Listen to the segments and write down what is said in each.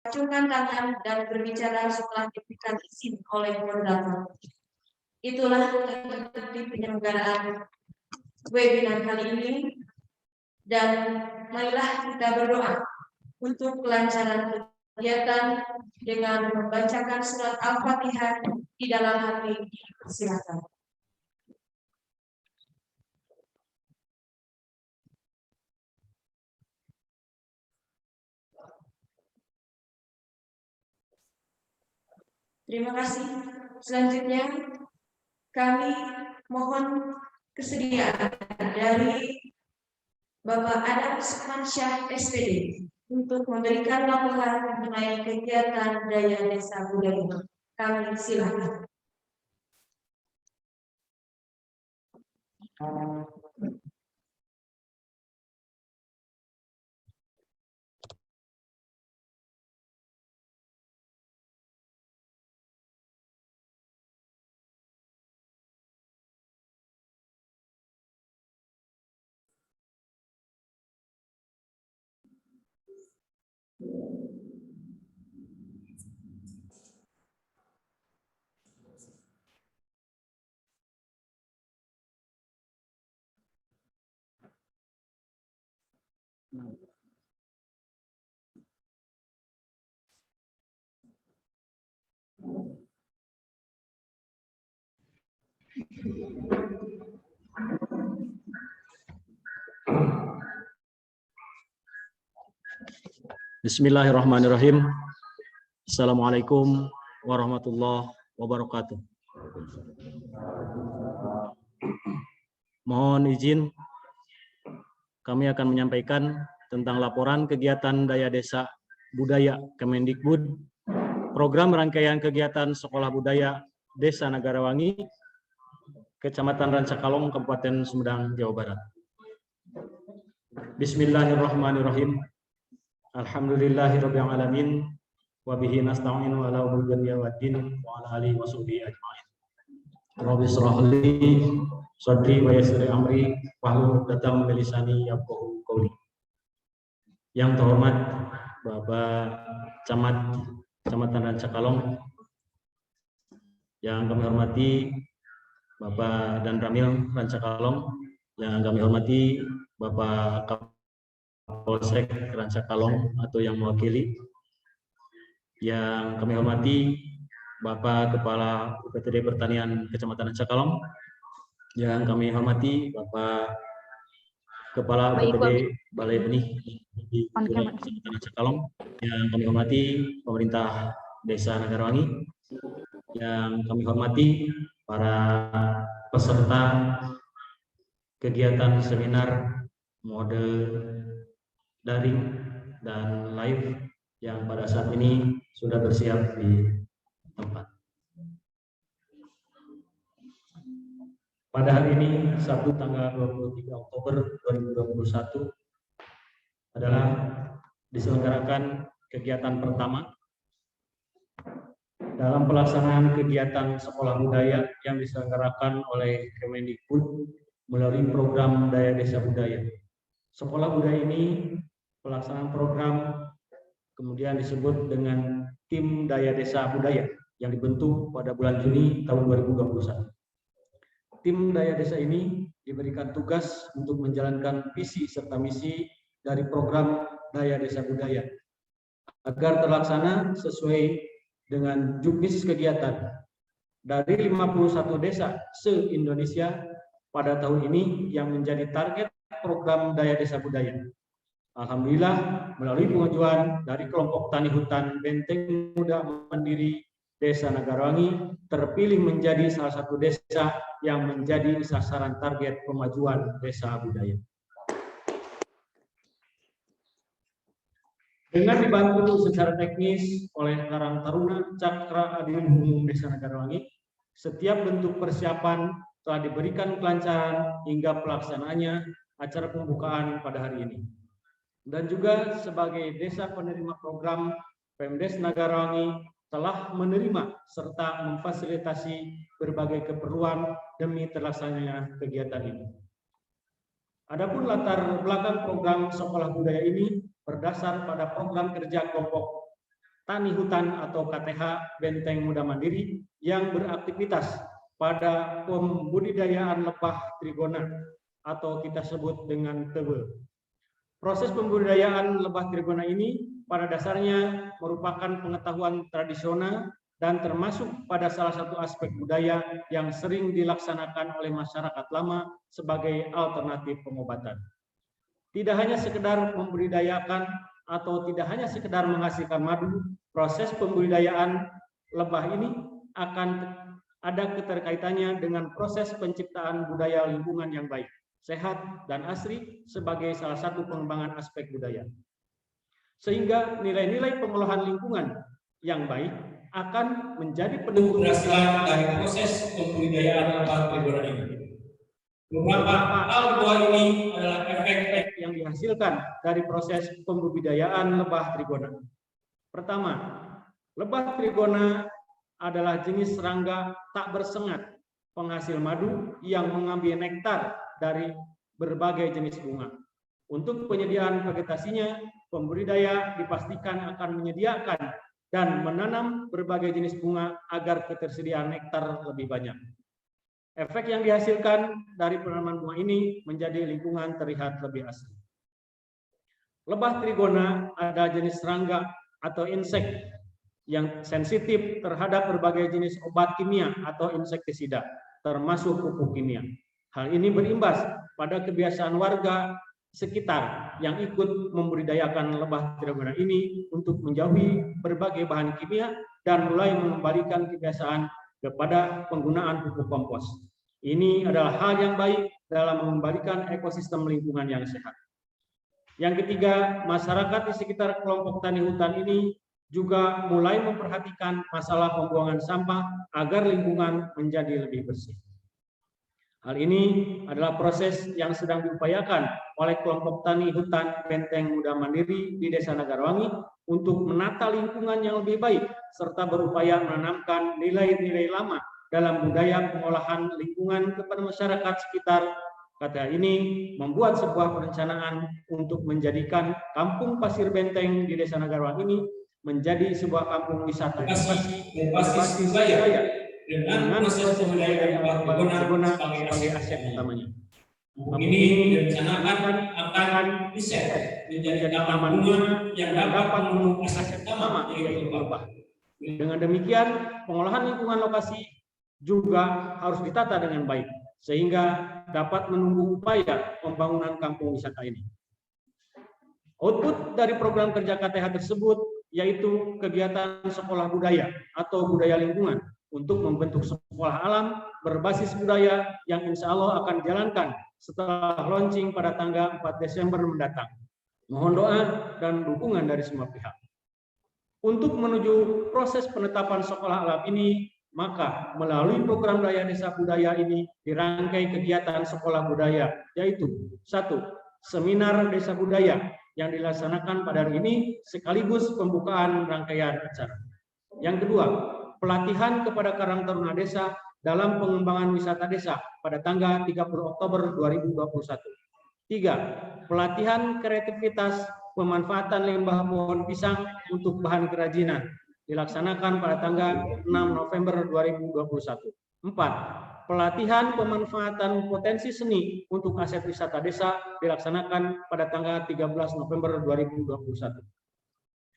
acungkan tangan dan berbicara setelah diberikan izin oleh moderator. Itulah tertib penyelenggaraan webinar kali ini, dan marilah kita berdoa untuk kelancaran kegiatan dengan membacakan surat Al-Fatihah di dalam hati. Silakan. Terima kasih. Selanjutnya kami mohon kesediaan dari Bapak Adam Sukmansyah SPD untuk memberikan laporan mengenai kegiatan Daya Desa Budaya. Kami silakan. Bismillahirrahmanirrahim. Assalamualaikum warahmatullahi wabarakatuh. Mohon izin, kami akan menyampaikan tentang laporan kegiatan Daya Desa Budaya Kemendikbud, program rangkaian kegiatan Sekolah Budaya Desa Negarawangi, Kecamatan Rancakalong, Kabupaten Sumedang, Jawa Barat. Bismillahirrahmanirrahim. Alhamdulillahirabbil alamin wa bihi nasta'inu ala umuri dunya waddin wa ala alihi washabihi ajmain. Rabbi shrah li sadri wa yassir amri wahlul 'uqdatam min lisani yafqahu qawli. Yang terhormat Bapak Camat Kecamatan Rancakalong, yang kami hormati Bapak Dan Ramil Rancakalong, yang kami hormati Bapak Polsek Rancakalong atau yang mewakili, yang kami hormati Bapak Kepala UPTD Pertanian Kecamatan Rancakalong, yang kami hormati Bapak Kepala UPTD Balai Benih di Kecamatan Rancakalong, yang kami hormati pemerintah Desa Negarawangi, yang kami hormati para peserta kegiatan seminar mode daring dan live yang pada saat ini sudah bersiap di tempat. Pada hari ini, Sabtu tanggal 23 Oktober 2021 adalah diselenggarakan kegiatan pertama dalam pelaksanaan kegiatan Sekolah Budaya yang diselenggarakan oleh Kemendikbud melalui program Daya Desa Budaya. Sekolah Budaya ini pelaksanaan program kemudian disebut dengan Tim Daya Desa Budaya yang dibentuk pada bulan Juni tahun 2021. Tim Daya Desa ini diberikan tugas untuk menjalankan visi serta misi dari program Daya Desa Budaya agar terlaksana sesuai dengan juknis kegiatan. Dari 51 desa se-Indonesia pada tahun ini yang menjadi target program Daya Desa Budaya. Alhamdulillah, melalui pengajuan dari kelompok tani hutan Benteng Muda Mandiri Desa Negarawangi terpilih menjadi salah satu desa yang menjadi sasaran target pemajuan desa budaya. Dengan dibantu secara teknis oleh Karang Taruna Cakra Adil Umum Desa Negarawangi, setiap bentuk persiapan telah diberikan kelancaran hingga pelaksanaannya acara pembukaan pada hari ini. Dan juga sebagai desa penerima program, Pemdes Negarawangi telah menerima serta memfasilitasi berbagai keperluan demi terlaksananya kegiatan ini. Adapun latar belakang program Sekolah Budaya ini berdasar pada program kerja kelompok Tani Hutan atau KTH Benteng Muda Mandiri yang beraktivitas pada pembudidayaan lebah trigona atau kita sebut dengan tebe. Proses pembudidayaan lebah trigona ini pada dasarnya merupakan pengetahuan tradisional dan termasuk pada salah satu aspek budaya yang sering dilaksanakan oleh masyarakat lama sebagai alternatif pengobatan. Tidak hanya sekedar membudidayakan atau tidak hanya sekedar menghasilkan madu, proses pembudidayaan lebah ini akan ada keterkaitannya dengan proses penciptaan budaya lingkungan yang baik, sehat, dan asri sebagai salah satu pengembangan aspek budaya. Sehingga nilai-nilai pengolahan lingkungan yang baik akan menjadi pendukung keberhasilan dari proses pembudidayaan lebah trigona ini. Beberapa hal di bawah ini adalah efek-efek yang dihasilkan dari proses pembudidayaan lebah trigona. Pertama, lebah trigona adalah jenis serangga tak bersengat, penghasil madu yang mengambil nektar dari berbagai jenis bunga. Untuk penyediaan vegetasinya, pembudidaya dipastikan akan menyediakan dan menanam berbagai jenis bunga agar ketersediaan nektar lebih banyak. Efek yang dihasilkan dari penanaman bunga ini menjadi lingkungan terlihat lebih asri. Lebah trigona adalah jenis serangga atau insek yang sensitif terhadap berbagai jenis obat kimia atau insektisida, termasuk pupuk kimia. Hal ini berimbas pada kebiasaan warga sekitar yang ikut membudidayakan lebah trigona ini untuk menjauhi berbagai bahan kimia dan mulai mengembalikan kebiasaan kepada penggunaan pupuk kompos. Ini adalah hal yang baik dalam mengembalikan ekosistem lingkungan yang sehat. Yang ketiga, masyarakat di sekitar kelompok tani hutan ini juga mulai memperhatikan masalah pembuangan sampah agar lingkungan menjadi lebih bersih. Hal ini adalah proses yang sedang diupayakan oleh kelompok tani hutan Benteng Muda Mandiri di Desa Nagarwangi untuk menata lingkungan yang lebih baik serta berupaya menanamkan nilai-nilai lama dalam budaya pengolahan lingkungan kepada masyarakat sekitar. KTH ini membuat sebuah perencanaan untuk menjadikan Kampung Pasir Benteng di Desa Nagarwangi ini menjadi sebuah kampung wisata berbasis budaya dengan proses pembudidayaan lebah trigona sebagai aset utamanya. Kampung ini direncanakan akan riset menjadi taman bunga yang dapat memenuhi aset utama yaitu lebah. Dengan demikian, pengolahan lingkungan lokasi juga harus ditata dengan baik sehingga dapat menunggu upaya pembangunan kampung wisata ini. Output dari program kerja KTH tersebut yaitu kegiatan sekolah budaya atau budaya lingkungan untuk membentuk sekolah alam berbasis budaya yang insya Allah akan dijalankan setelah launching pada tanggal 4 Desember mendatang. Mohon doa dan dukungan dari semua pihak. Untuk menuju proses penetapan sekolah alam ini, maka melalui program Daya Desa Budaya ini dirangkai kegiatan sekolah budaya, yaitu 1. Seminar Desa Budaya yang dilaksanakan pada hari ini sekaligus pembukaan rangkaian acara. Yang kedua, pelatihan kepada Karang Taruna Desa dalam pengembangan wisata desa pada tanggal 30 Oktober 2021. 3. Pelatihan kreativitas pemanfaatan limbah pohon pisang untuk bahan kerajinan dilaksanakan pada tanggal 6 November 2021. 4. Pelatihan pemanfaatan potensi seni untuk aset wisata desa dilaksanakan pada tanggal 13 November 2021.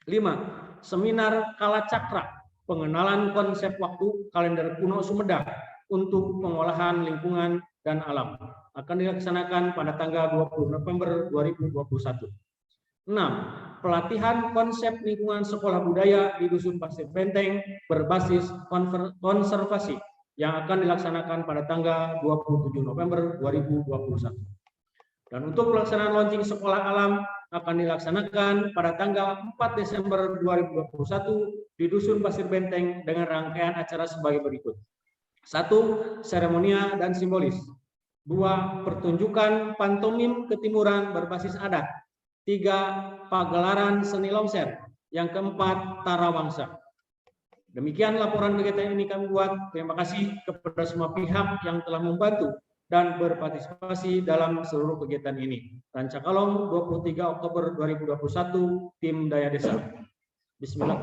5. Seminar Kalacakra, pengenalan konsep waktu kalender kuno Sumedang untuk pengolahan lingkungan dan alam, akan dilaksanakan pada tanggal 20 November 2021. 6. Pelatihan konsep lingkungan sekolah budaya di Dusun Pasir Benteng berbasis konservasi yang akan dilaksanakan pada tanggal 27 November 2021. Dan untuk pelaksanaan launching sekolah alam akan dilaksanakan pada tanggal 4 Desember 2021 di Dusun Pasir Benteng dengan rangkaian acara sebagai berikut. 1. Seremonial dan simbolis. 2. Pertunjukan pantomim ketimuran berbasis adat. 3. Pagelaran seni longser. Yang keempat, tarawangsa. Demikian laporan kegiatan ini kami buat. Terima kasih kepada semua pihak yang telah membantu dan berpartisipasi dalam seluruh kegiatan ini. Rancakalong 23 Oktober 2021, tim Daya Desa. Bismillah.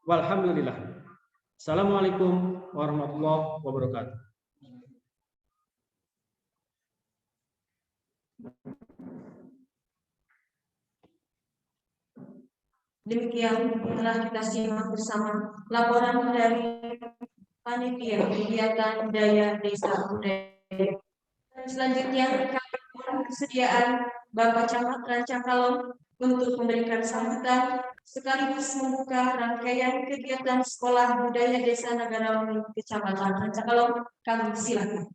Walhamdulillah. Assalamualaikum warahmatullahi wabarakatuh. Demikian telah kita simak bersama laporan dari panitia kegiatan daya desa budaya. Selanjutnya kami mohon kesediaan Bapak Camat Rancangkalong untuk memberikan sambutan sekaligus membuka rangkaian kegiatan Sekolah Budaya Desa Nagarawangi Kecamatan Rancangkalong. Kami silakan.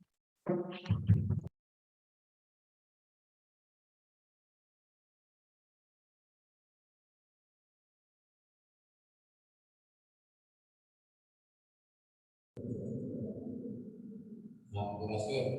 Alhamdulillah.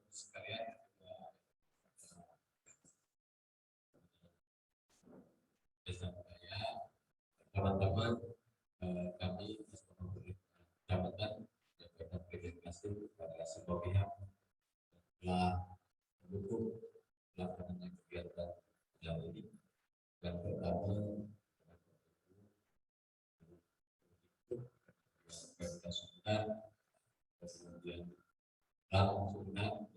Sekalian teman-teman kami jabatan dan berterima kasih kepada semua pihak telah mendukung pelaksanaan kegiatan yang ini. Dan pertama kita sudah kemudian langsung yang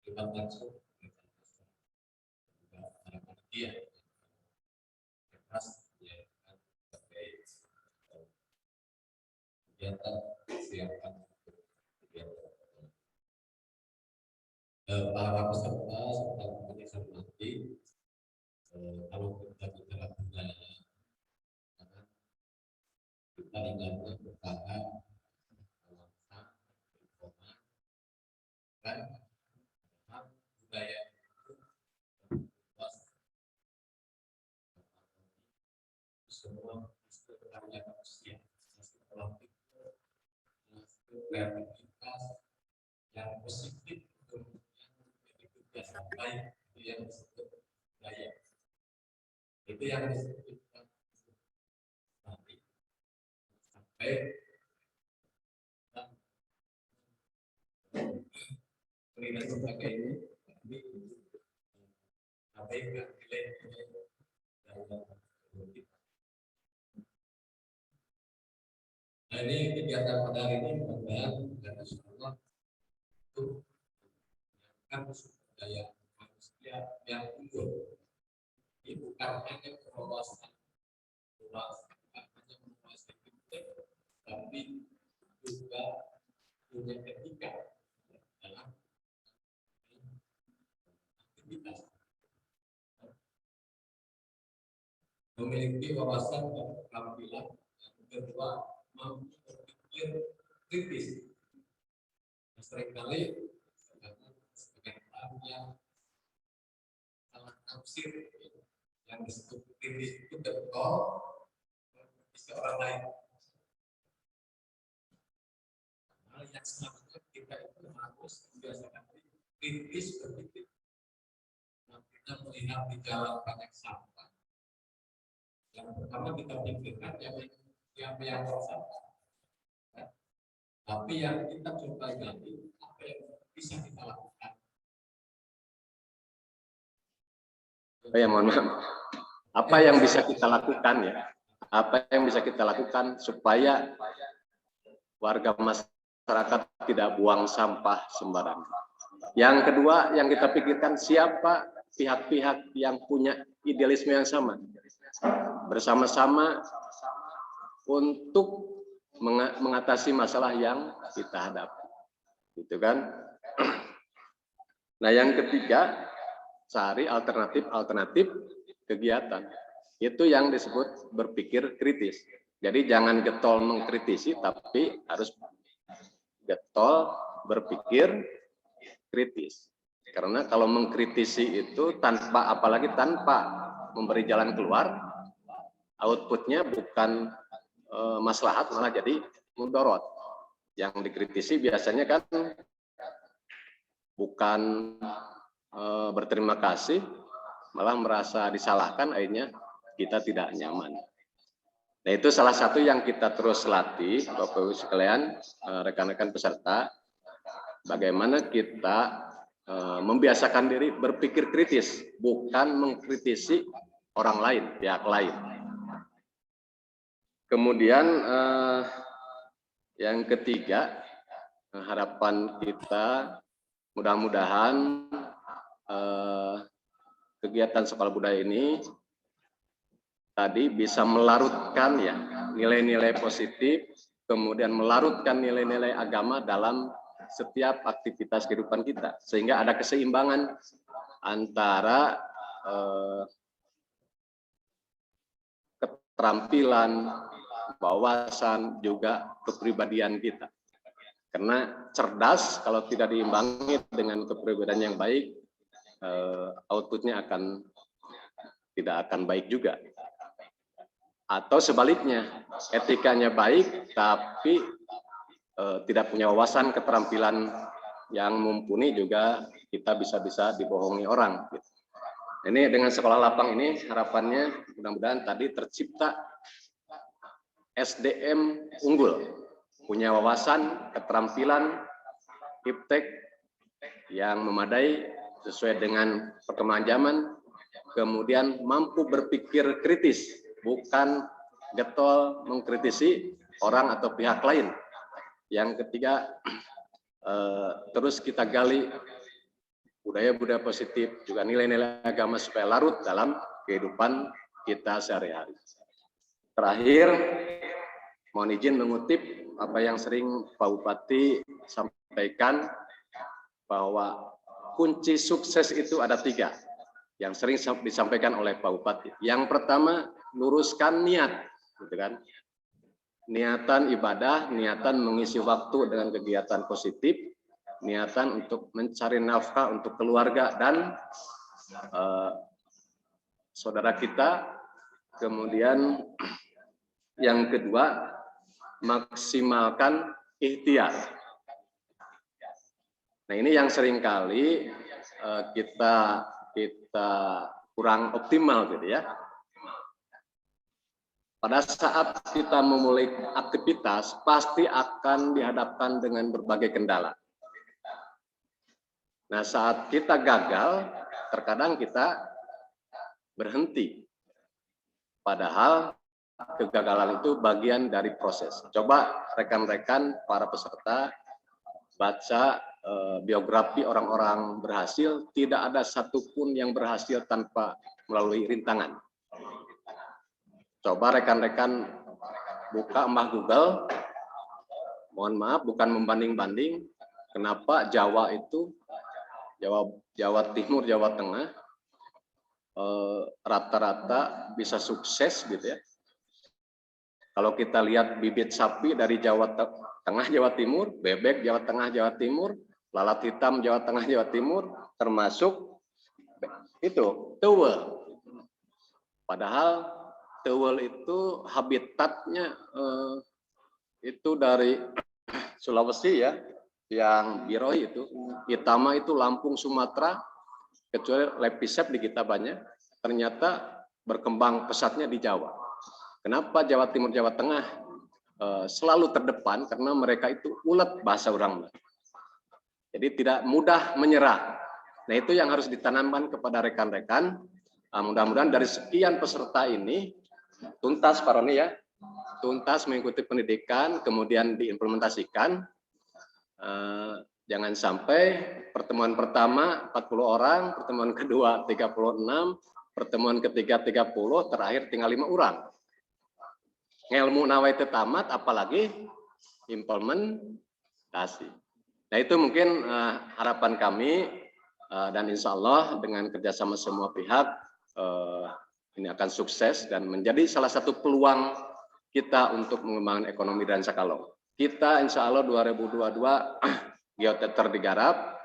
terlibat langsung juga para panitia keras terkait kegiatan siapkan kegiatan para peserta serta pemirsa nanti kalau kita bicara budaya kita ingatkan kepada bangsa lingkungan dan budaya semua karya manusia, kreativitas yang positif kemudian menjadi kebiasaan baik itu yang disebut budaya. Itu yang disebut nanti sampai penilaian sebagai ini sampai ke nilai nah ini kegiatan pada hari ini mudah-mudahan dan insyaallah itu menyiapkan budaya manusia yang unggul. Ini bukan hanya wawasan luas, bukan hanya menguasai kritik, tapi juga punya etika dalam aktivitas. Memiliki wawasan dan keterampilan yang kedua mampu berpikir kritis. Seringkali sebagai orang yang salah tafsir yang disebut kritis itu betul bisa orang lain. Hal yang selanjutnya kita itu harus membiasakan kritis berpikir. Kita melihat di jalan banyak sampah. Yang pertama kita pikirkan yang sampah. Tapi yang kita coba gali apa yang bisa kita lakukan. Ya mohon maaf. Apa yang bisa kita lakukan ya? Apa yang bisa kita lakukan supaya warga masyarakat tidak buang sampah sembarangan. Yang kedua yang kita pikirkan siapa pihak-pihak yang punya idealisme yang sama. Bersama-sama untuk mengatasi masalah yang kita hadapi. Gitu kan? Nah, yang ketiga, cari alternatif kegiatan. Itu yang disebut berpikir kritis. Jadi jangan getol mengkritisi, tapi harus getol berpikir kritis. Karena kalau mengkritisi itu apalagi tanpa memberi jalan keluar, outputnya bukan maslahat, malah jadi mudorot. Yang dikritisi biasanya kan bukan berterima kasih, malah merasa disalahkan, akhirnya kita tidak nyaman. Nah, itu salah satu yang kita terus latih, Bapak Ibu sekalian, rekan-rekan peserta, bagaimana kita membiasakan diri berpikir kritis, bukan mengkritisi orang lain, pihak lain. Kemudian yang ketiga, harapan kita mudah-mudahan kegiatan sekolah budaya ini tadi bisa melarutkan ya nilai-nilai positif, kemudian melarutkan nilai-nilai agama dalam setiap aktivitas kehidupan kita, sehingga ada keseimbangan antara keterampilan, wawasan, juga kepribadian kita. Karena cerdas kalau tidak diimbangi dengan kepribadian yang baik, outputnya tidak akan baik juga. Atau sebaliknya, etikanya baik tapi tidak punya wawasan, keterampilan yang mumpuni, juga kita bisa dibohongi orang. Ini dengan sekolah lapang ini harapannya mudah-mudahan tadi tercipta SDM unggul, punya wawasan, keterampilan, iptek yang memadai sesuai dengan perkembangan zaman, kemudian mampu berpikir kritis, bukan getol mengkritisi orang atau pihak lain. Yang ketiga, terus kita gali budaya-budaya positif, juga nilai-nilai agama supaya larut dalam kehidupan kita sehari-hari. Terakhir, mohon izin mengutip apa yang sering Pak Bupati sampaikan, bahwa kunci sukses itu ada 3 yang sering disampaikan oleh Pak Bupati. Yang pertama, luruskan niat, gitu kan? Niatan ibadah, niatan mengisi waktu dengan kegiatan positif, niatan untuk mencari nafkah untuk keluarga dan saudara kita. Kemudian yang kedua, maksimalkan ikhtiar. Nah, ini yang seringkali kita kurang optimal gitu ya. Pada saat kita memulai aktivitas, pasti akan dihadapkan dengan berbagai kendala. Nah, saat kita gagal, terkadang kita berhenti. Padahal kegagalan itu bagian dari proses. Coba rekan-rekan para peserta baca biografi orang-orang berhasil, tidak ada satupun yang berhasil tanpa melalui rintangan. Coba rekan-rekan buka Google, mohon maaf bukan membanding-banding, kenapa Jawa itu, Jawa Timur, Jawa Tengah, rata-rata bisa sukses gitu ya. Kalau kita lihat bibit sapi dari Jawa Tengah, Jawa Timur, bebek Jawa Tengah, Jawa Timur, lalat hitam Jawa Tengah, Jawa Timur, termasuk itu tewel. Padahal tewel itu habitatnya itu dari Sulawesi ya, yang biroi itu, Itama itu Lampung, Sumatera, kecuali lepisep di kita banyak, ternyata berkembang pesatnya di Jawa. Kenapa Jawa Timur, Jawa Tengah selalu terdepan? Karena mereka itu ulet bahasa orang. Jadi tidak mudah menyerah. Nah, itu yang harus ditanamkan kepada rekan-rekan. Mudah-mudahan dari sekian peserta ini tuntas Pak Roni ya, tuntas mengikuti pendidikan, kemudian diimplementasikan. Jangan sampai pertemuan pertama 40 orang, pertemuan kedua 36, pertemuan ketiga 30, terakhir tinggal 5 orang. ngelmu nawai tamat, apalagi implementasi. Nah itu mungkin harapan kami, dan insya Allah dengan kerjasama semua pihak ini akan sukses dan menjadi salah satu peluang kita untuk mengembangkan ekonomi dan Rancakalong. Kita insya Allah 2022 geoteter digarap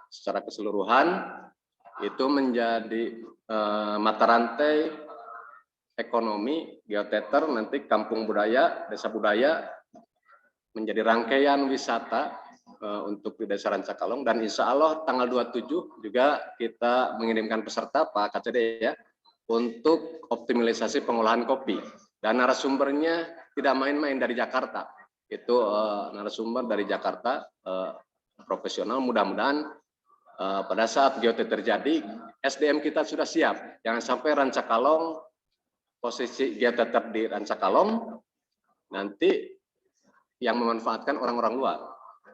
secara keseluruhan, itu menjadi mata rantai ekonomi geoteter, nanti kampung budaya, desa budaya menjadi rangkaian wisata untuk di Desa Rancakalong, dan insya Allah tanggal 27 juga kita mengirimkan peserta Pak KCD ya untuk optimalisasi pengolahan kopi, dan narasumbernya tidak main-main dari Jakarta, itu narasumber dari Jakarta profesional. Mudah-mudahan pada saat geoteter terjadi SDM kita sudah siap, jangan sampai Rancakalong posisi geoteter di Rancakalong nanti yang memanfaatkan orang-orang luar.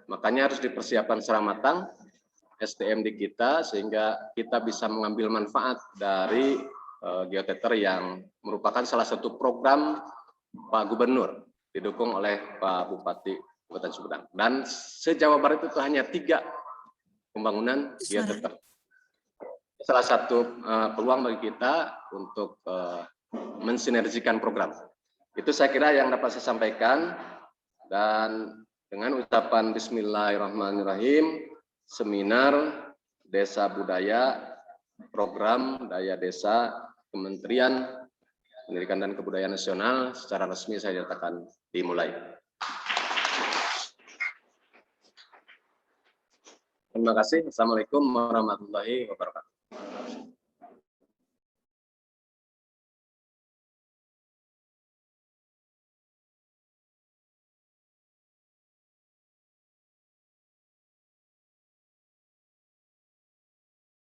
Makanya harus dipersiapkan secara matang SDM di kita sehingga kita bisa mengambil manfaat dari geoteter yang merupakan salah satu program Pak Gubernur didukung oleh Pak Bupati Kabupaten Sumedang. Dan se-Jawa Barat itu hanya 3 pembangunan geoteter. Salah satu peluang bagi kita untuk mensinergikan program. Itu saya kira yang dapat saya sampaikan, dan dengan ucapan Bismillahirrahmanirrahim, seminar Desa Budaya Program Daya Desa Kementerian Pendidikan dan Kebudayaan Nasional secara resmi saya nyatakan dimulai. Terima kasih. Assalamualaikum warahmatullahi wabarakatuh.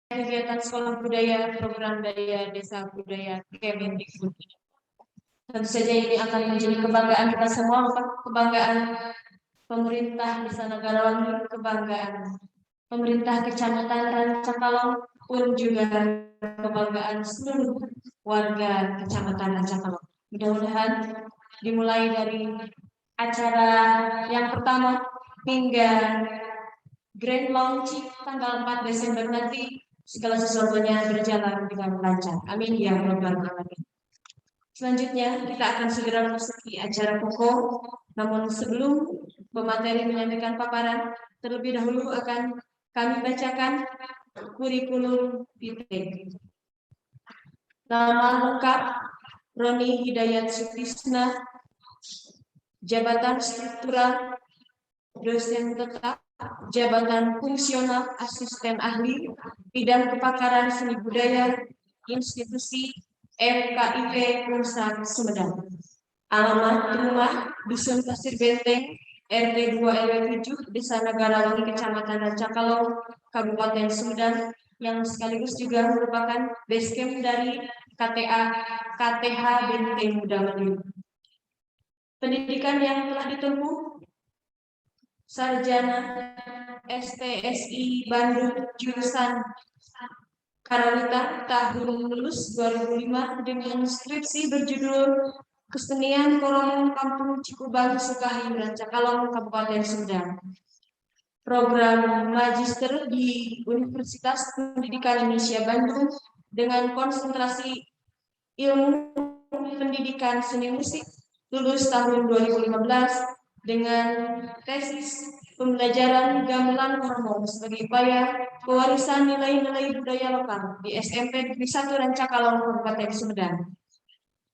Kegiatan sekolah budaya program daya desa budaya Kemendikbud. Tentu saja ini akan menjadi kebanggaan kita semua, kebanggaan pemerintah Desa Negarawangi, kebanggaan pemerintah Kecamatan Rancakalong, pun juga kebanggaan seluruh warga Kecamatan Rancakalong. Mudah-mudahan dimulai dari acara yang pertama hingga grand launching tanggal 4 Desember nanti segala sesuatunya berjalan dengan lancar. Amin ya rabbal alamin. Selanjutnya kita akan segera memasuki acara pokok. Namun sebelum pemateri menyampaikan paparan, terlebih dahulu akan kami bacakan kurikulum vitae. Nama lengkap Roni Hidayat Sutisna, jabatan struktural dosen tetap, jabatan fungsional asisten ahli, bidang kepakaran seni budaya, institusi FKIP Unsa Sumedang. Alamat rumah Dusun Pasir Benteng, RT 2 RW 7, Desa Negarawangi, Kecamatan Rancakalong, Kabupaten Sumedang, yang sekaligus juga merupakan basecamp dari KTH Benteng Muda Madiun. Pendidikan yang telah ditempuh: sarjana STSI Bandung jurusan Karawita tahun lulus 2005 dengan skripsi berjudul Kesenian Koromo Kampung Cikubang Sukahi Rancakalong Kabupaten Sumedang. Program magister di Universitas Pendidikan Indonesia Bandung dengan konsentrasi ilmu pendidikan seni musik, lulus tahun 2015 dengan tesis pembelajaran gamelan koromo sebagai upaya pewarisan nilai-nilai budaya lokal di SMP Negeri 1 Rancakalong Kabupaten Sumedang,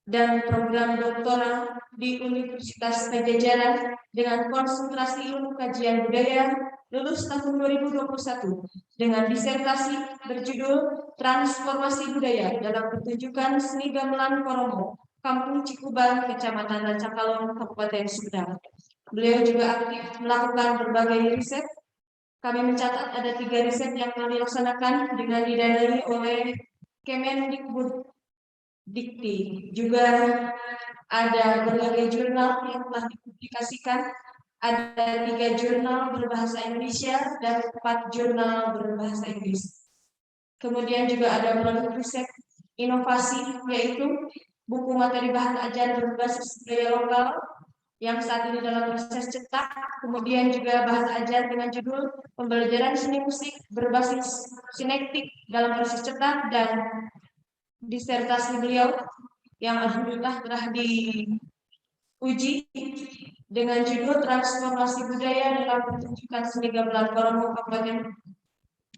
dan program doktoral di Universitas Pajajaran dengan konsentrasi ilmu kajian budaya, lulus tahun 2021 dengan disertasi berjudul Transformasi Budaya dalam Pertunjukan Seni Gamelan Koromo Kampung Cikubang, Kecamatan Rancakalong, Kabupaten Sumedang. Beliau juga aktif melakukan berbagai riset. Kami mencatat ada 3 riset yang telah dilaksanakan dengan didanai oleh Kemendikbud Dikti. Juga ada berbagai jurnal yang telah dipublikasikan. Ada 3 jurnal berbahasa Indonesia dan 4 jurnal berbahasa Inggris. Kemudian juga ada produk riset inovasi, yaitu buku materi bahan ajar berbasis budaya lokal yang saat ini dalam proses cetak, kemudian juga bahan ajar dengan judul pembelajaran seni musik berbasis sinektik dalam proses cetak, dan disertasi beliau yang alhamdulillah telah diuji dengan judul transformasi budaya dalam pertunjukan seni gamelan Koromo Kabupaten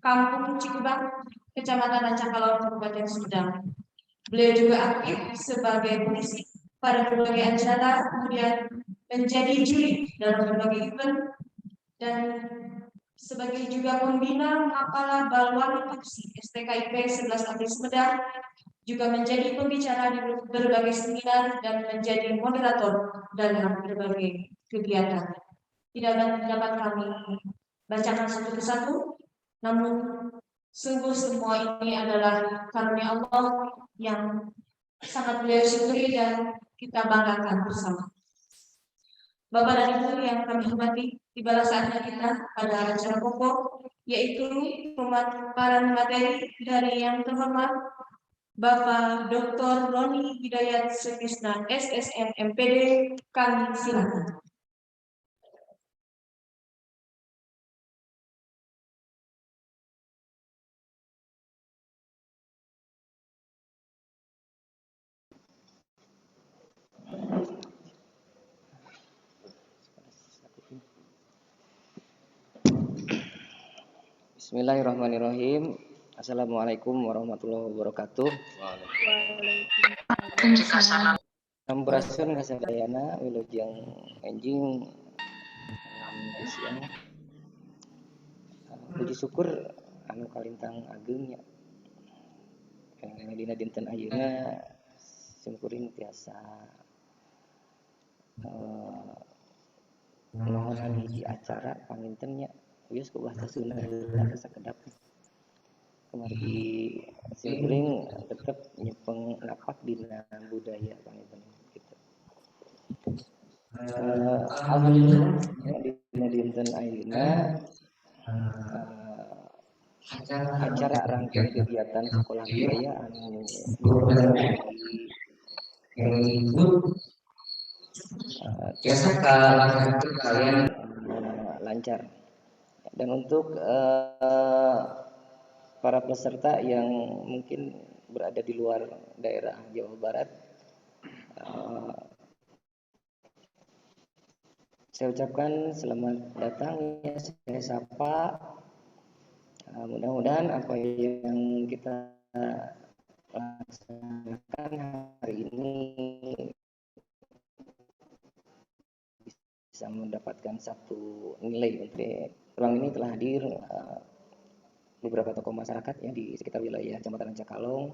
Kampung Cikubang, Kecamatan Rancakalong, Kabupaten Sumedang. Beliau juga aktif sebagai pengisi pada berbagai acara, kemudian menjadi juri dalam berbagai event, dan sebagai juga pembina Mapala Balwani Paksi STKIP 11 April Sumedang, juga menjadi pembicara di berbagai seminar dan menjadi moderator dalam berbagai kegiatan. Tidak dapat kami bacakan satu persatu, namun sungguh semua ini adalah karunia Allah yang sangat beliau syukuri dan kita banggakan bersama. Bapak dan Ibu yang kami hormati, tibalah saatnya kita pada acara pokok, yaitu pemaparan materi dari yang terhormat Bapak Dr. Roni Hidayat Sukisna, SSN MPD. Kami silakan. Bismillahirrahmanirrahim. Assalamualaikum warahmatullahi wabarakatuh. Sampurasun kasadayana wilujeng enjing siang. Puji syukur anu kalintang ageng nya. Dina dinten ayeuna simkuring tiasa nuhun hiji acara panginten nya. Wios ku bahasa Sunda sakedap. Kemari simkuring tetep nyepeng napak dina budaya panginten gitu. Alhamdulillah dina dinten ayeuna acara rangkaian kegiatan sekolah budaya anu di Kemendikbud tiasa kalian lancar. Dan untuk para peserta yang mungkin berada di luar daerah Jawa Barat, saya ucapkan selamat datang, ya saya sapa. Mudah-mudahan apa yang kita laksanakan hari ini bisa mendapatkan satu nilai. Ruang ini telah hadir beberapa tokoh masyarakat ya di sekitar wilayah Kecamatan Rancakalong.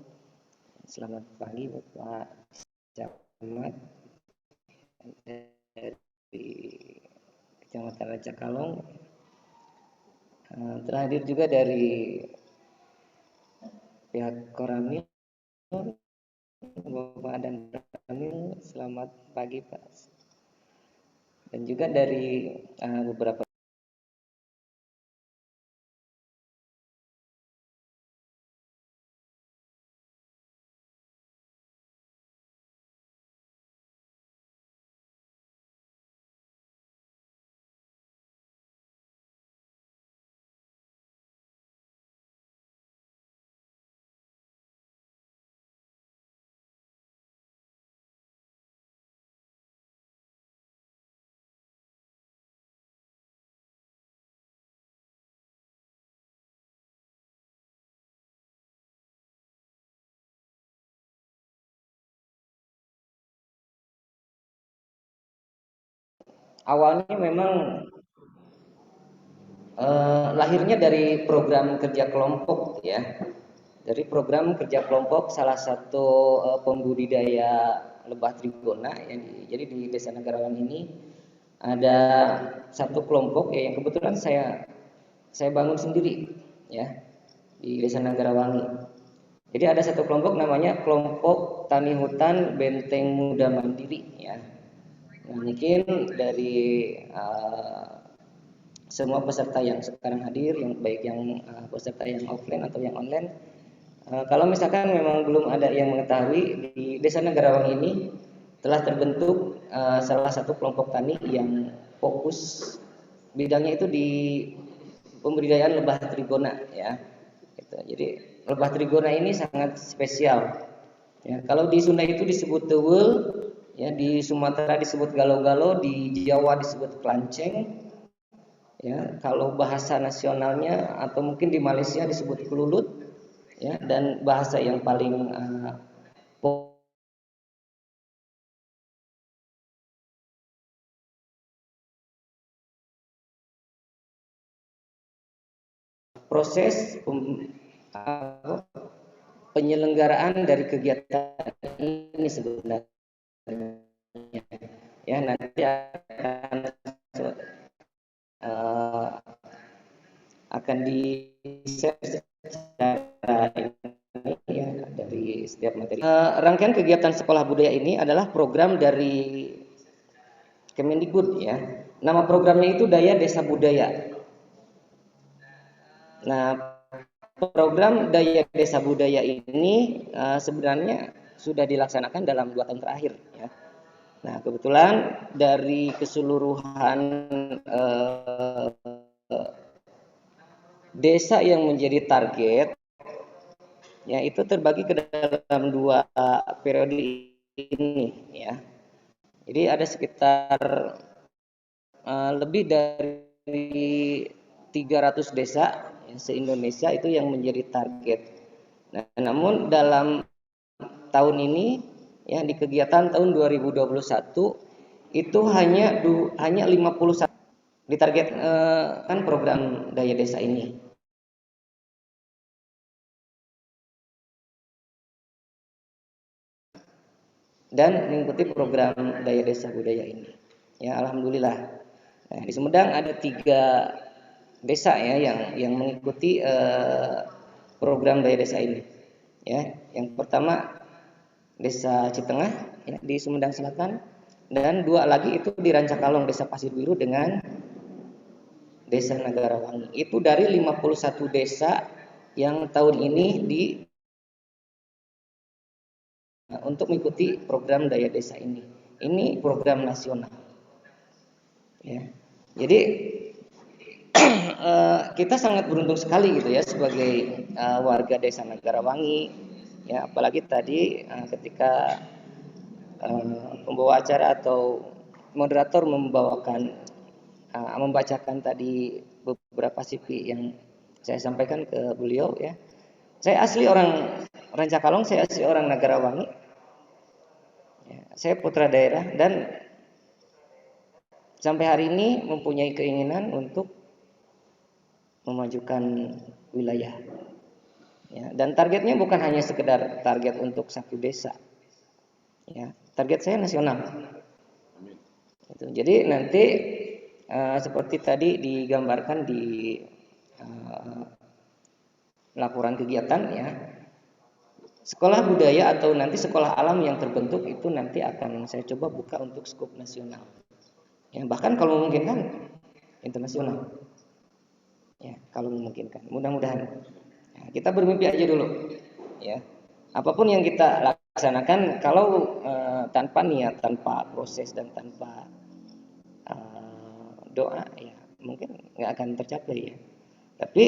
Selamat pagi Bapak Camat dari Kecamatan Rancakalong. Telah hadir juga dari pihak Koramil, Bapak dan Ramil. Selamat pagi Pak. Dan juga dari beberapa awalnya memang lahirnya dari program kerja kelompok ya. Dari program kerja kelompok salah satu pembudidaya lebah trigona jadi di Desa Negarawan ini ada satu kelompok ya yang kebetulan saya bangun sendiri ya di Desa Negarawangi. Jadi ada satu kelompok namanya kelompok Tani Hutan Benteng Muda Mandiri ya. Nah, mungkin dari semua peserta yang sekarang hadir, yang baik yang peserta yang offline atau yang online, Kalau misalkan memang belum ada yang mengetahui, di Desa Negarawangi ini telah terbentuk salah satu kelompok tani yang fokus bidangnya itu di pembudidayaan lebah trigona ya. Gitu. Jadi lebah trigona ini sangat spesial. Ya, kalau di Sunda itu disebut tewel, ya di Sumatera disebut galo-galo, di Jawa disebut kelanceng. Ya, kalau bahasa nasionalnya atau mungkin di Malaysia disebut kelulut, ya, dan bahasa yang paling proses penyelenggaraan dari kegiatan ini sebenarnya, ya nanti akan di-share secara ini ya dari setiap materi. Rangkaian kegiatan sekolah budaya ini adalah program dari Kemendikbud ya. Nama programnya itu Daya Desa Budaya. Nah, program Daya Desa Budaya ini sebenarnya sudah dilaksanakan dalam 2 tahun terakhir ya. Nah, kebetulan dari keseluruhan desa yang menjadi target ya itu terbagi ke dalam 2 periode ini ya. Jadi ada sekitar lebih dari 300 desa ya, se-Indonesia itu yang menjadi target. Nah, namun dalam tahun ini ya di kegiatan tahun 2021 itu hanya 51 ditarget kan program Daya Desa ini. Dan mengikuti program Daya Desa Budaya ini. Ya, alhamdulillah. Nah, di Sumedang ada 3 desa ya yang mengikuti program Daya Desa ini. Ya, yang pertama Desa Citengah ya, di Sumedang Selatan, dan 2 lagi itu di Rancakalong Desa Pasir Biru dengan Desa Negarawangi. Itu dari 51 desa yang tahun ini untuk mengikuti program Daya Desa ini. Ini program nasional. Ya. Jadi kita sangat beruntung sekali gitu ya sebagai warga Desa Negarawangi. Ya, apalagi tadi ketika pembawa acara atau moderator membacakan tadi beberapa CV yang saya sampaikan ke beliau ya. Saya asli orang Rancakalong, saya asli orang Negarawangi. Ya, saya putra daerah dan sampai hari ini mempunyai keinginan untuk memajukan wilayah. Ya, dan targetnya bukan hanya sekedar target untuk 1 desa. Ya, target saya nasional. Jadi nanti seperti tadi digambarkan di laporan kegiatan ya, sekolah budaya atau nanti sekolah alam yang terbentuk itu nanti akan saya coba buka untuk skop nasional. Ya, bahkan kalau memungkinkan internasional. Ya, kalau memungkinkan. Mudah-mudahan. Ya, kita bermimpi aja dulu. Ya. Apapun yang kita laksanakan kalau tanpa niat, tanpa proses dan tanpa doa ya mungkin nggak akan tercapai ya. Tapi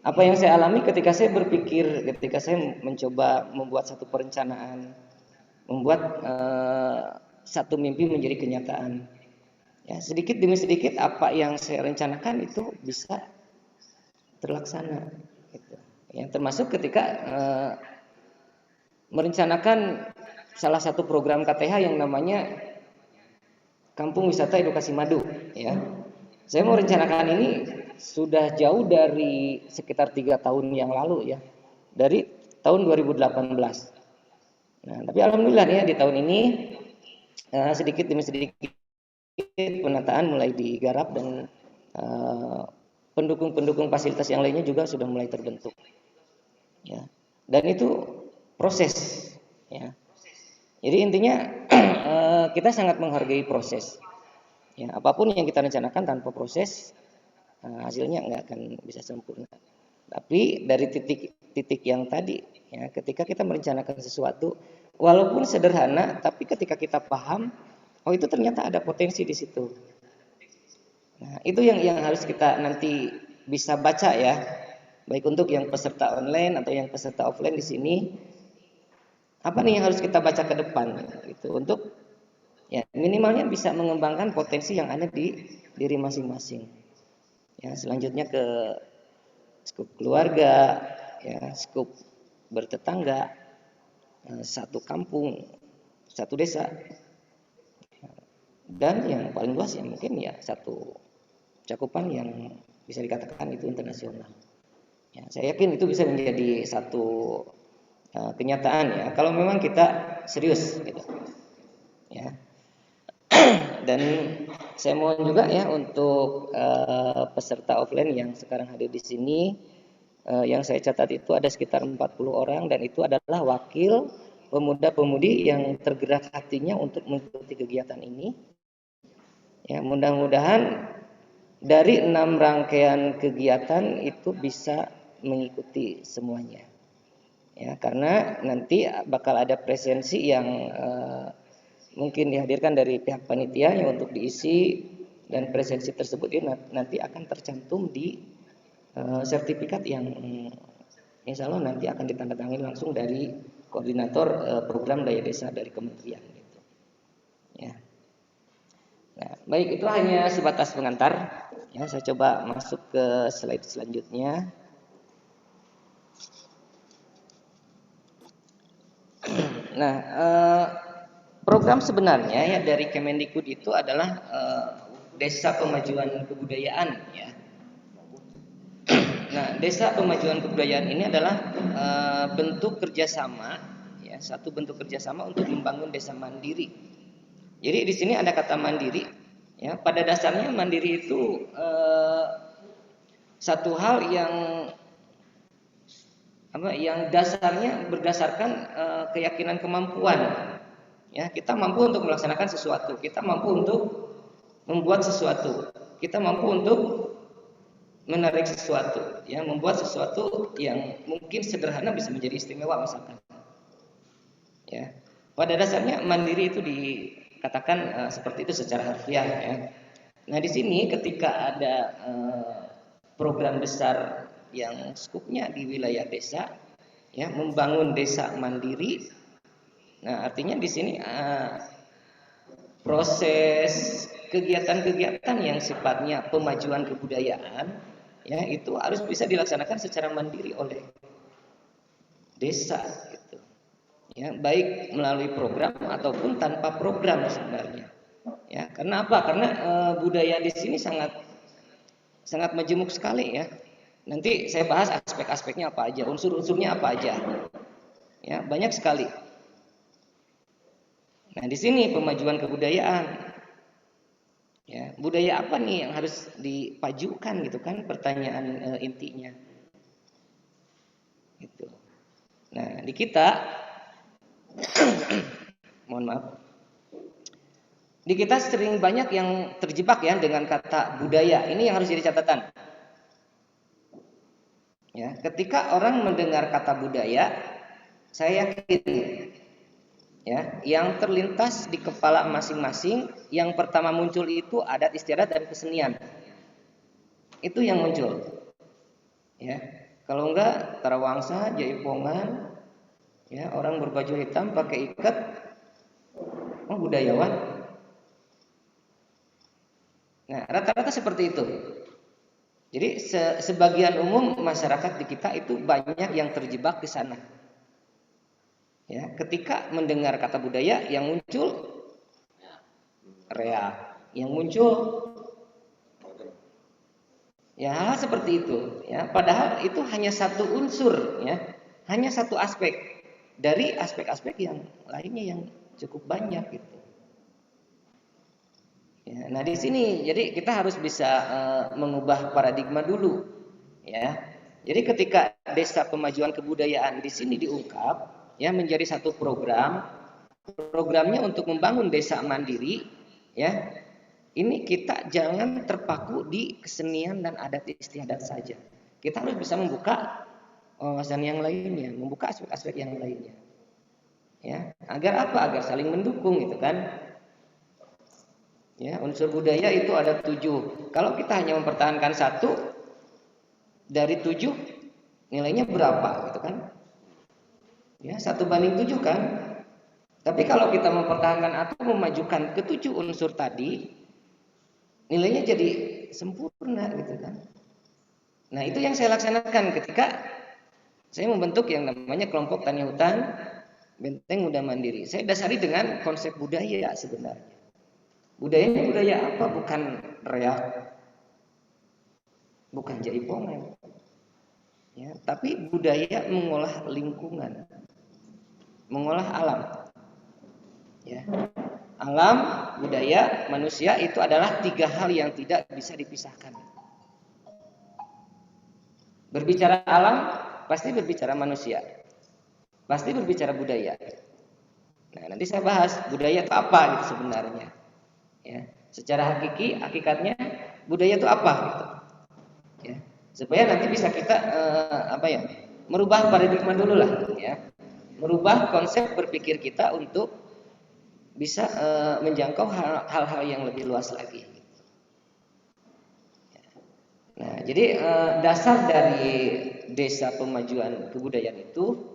apa yang saya alami ketika saya berpikir, ketika saya mencoba membuat satu perencanaan, membuat satu mimpi menjadi kenyataan, ya sedikit demi sedikit apa yang saya rencanakan itu bisa terlaksana. Gitu. Ya, termasuk ketika merencanakan salah satu program KTH yang namanya Kampung Wisata Edukasi Madu. Ya, saya mau rencanakan ini sudah jauh dari sekitar 3 tahun yang lalu ya, dari tahun 2018. Nah, tapi alhamdulillah ya di tahun ini sedikit demi sedikit penataan mulai digarap dan pendukung-pendukung fasilitas yang lainnya juga sudah mulai terbentuk. Ya, dan itu proses. Ya, jadi intinya kita sangat menghargai proses. Ya, apapun yang kita rencanakan tanpa proses hasilnya nggak akan bisa sempurna. Tapi dari titik yang tadi, ya, ketika kita merencanakan sesuatu, walaupun sederhana, tapi ketika kita paham, oh itu ternyata ada potensi di situ. Nah, itu yang harus kita nanti bisa baca ya, baik untuk yang peserta online atau yang peserta offline di sini. Apa nih yang harus kita baca ke depan gitu, untuk ya minimalnya bisa mengembangkan potensi yang ada di diri masing-masing. Ya, selanjutnya ke skup keluarga, ya, skup bertetangga, satu kampung, satu desa, dan yang paling luas ya mungkin ya satu cakupan yang bisa dikatakan itu internasional. Ya, saya yakin itu bisa menjadi satu kenyataan ya kalau memang kita serius gitu. Ya. Dan saya mohon juga ya untuk peserta offline yang sekarang hadir di sini, yang saya catat itu ada sekitar 40 orang dan itu adalah wakil pemuda-pemudi yang tergerak hatinya untuk mengikuti kegiatan ini. Ya, mudah-mudahan dari 6 rangkaian kegiatan itu bisa mengikuti semuanya. Ya, karena nanti bakal ada presensi yang mungkin dihadirkan dari pihak panitia yang untuk diisi, dan presensi tersebut nanti akan tercantum di sertifikat yang insya Allah nanti akan ditandatangani langsung dari koordinator program daya desa dari kementerian. Gitu. Ya. Nah, baik, itu hanya sebatas pengantar. Ya, saya coba masuk ke slide selanjutnya. Nah, program sebenarnya ya dari Kemendikbud itu adalah Desa Pemajuan Kebudayaan ya. Nah, Desa Pemajuan Kebudayaan ini adalah bentuk kerjasama, ya, satu bentuk kerjasama untuk membangun desa mandiri. Jadi di sini ada kata mandiri, ya. Pada dasarnya mandiri itu satu hal yang dasarnya berdasarkan keyakinan kemampuan. Ya, kita mampu untuk melaksanakan sesuatu, kita mampu untuk membuat sesuatu, kita mampu untuk menarik sesuatu, ya, membuat sesuatu yang mungkin sederhana bisa menjadi istimewa misalkan. Ya, pada dasarnya mandiri itu dikatakan seperti itu secara harfiah. Ya. Nah di sini ketika ada program besar yang skupnya di wilayah desa, ya, membangun desa mandiri. Nah artinya di sini proses kegiatan-kegiatan yang sifatnya pemajuan kebudayaan, ya, itu harus bisa dilaksanakan secara mandiri oleh desa, gitu. Ya, baik melalui program ataupun tanpa program sebenarnya. Ya, karena apa? Karena budaya di sini sangat majemuk sekali ya. Nanti saya bahas aspek-aspeknya apa aja, unsur-unsurnya apa aja. Ya, banyak sekali. Nah, di sini pemajuan kebudayaan. Ya, budaya apa nih yang harus dipajukan gitu kan, pertanyaan intinya. Gitu. Nah, di kita mohon maaf. Di kita sering banyak yang terjebak ya dengan kata budaya. Ini yang harus jadi catatan. Ya, ketika orang mendengar kata budaya, saya yakin ya, yang terlintas di kepala masing-masing, yang pertama muncul itu adat istiadat dan kesenian. Itu yang muncul. Ya. Kalau enggak tarawangsa, jaipongan, ya, orang berbaju hitam pakai ikat, oh budayawan. Nah, rata-rata seperti itu. Jadi sebagian umum masyarakat di kita itu banyak yang terjebak di sana. Ya, ketika mendengar kata budaya yang muncul rea, yang muncul ya hal seperti itu. Ya, padahal itu hanya satu unsur, ya, hanya satu aspek dari aspek-aspek yang lainnya yang cukup banyak gitu. Ya, nah di sini jadi kita harus bisa mengubah paradigma dulu, ya. Jadi ketika Desa Pemajuan Kebudayaan di sini diungkap, ya, menjadi satu programnya untuk membangun desa mandiri, ya. Ini kita jangan terpaku di kesenian dan adat istiadat saja. kita harus bisa membuka wawasan yang lainnya, membuka aspek-aspek yang lainnya. Ya, agar apa? Agar saling mendukung gitu kan. Ya, unsur budaya itu ada 7. Kalau kita hanya mempertahankan 1 dari 7, nilainya berapa gitu kan? Ya, 1/7 kan? Tapi kalau kita mempertahankan atau memajukan ke-7 unsur tadi, nilainya jadi sempurna gitu kan. Nah, itu yang saya laksanakan ketika saya membentuk yang namanya kelompok tani hutan Benteng Muda Mandiri. Saya dasari dengan konsep budaya sebenarnya. Budayanya budaya apa? Bukan reak, bukan jaipongan. Ya, tapi budaya mengolah lingkungan, mengolah alam. Ya. Alam, budaya, manusia itu adalah 3 hal yang tidak bisa dipisahkan. Berbicara alam, pasti berbicara manusia. Pasti berbicara budaya. Nah, nanti saya bahas budaya itu apa gitu sebenarnya. Ya, secara hakikatnya budaya itu apa gitu. Ya, supaya nanti bisa kita merubah paradigma dulu lah ya. Merubah konsep berpikir kita untuk bisa menjangkau hal-hal yang lebih luas lagi. Nah, jadi dasar dari Desa Pemajuan Kebudayaan itu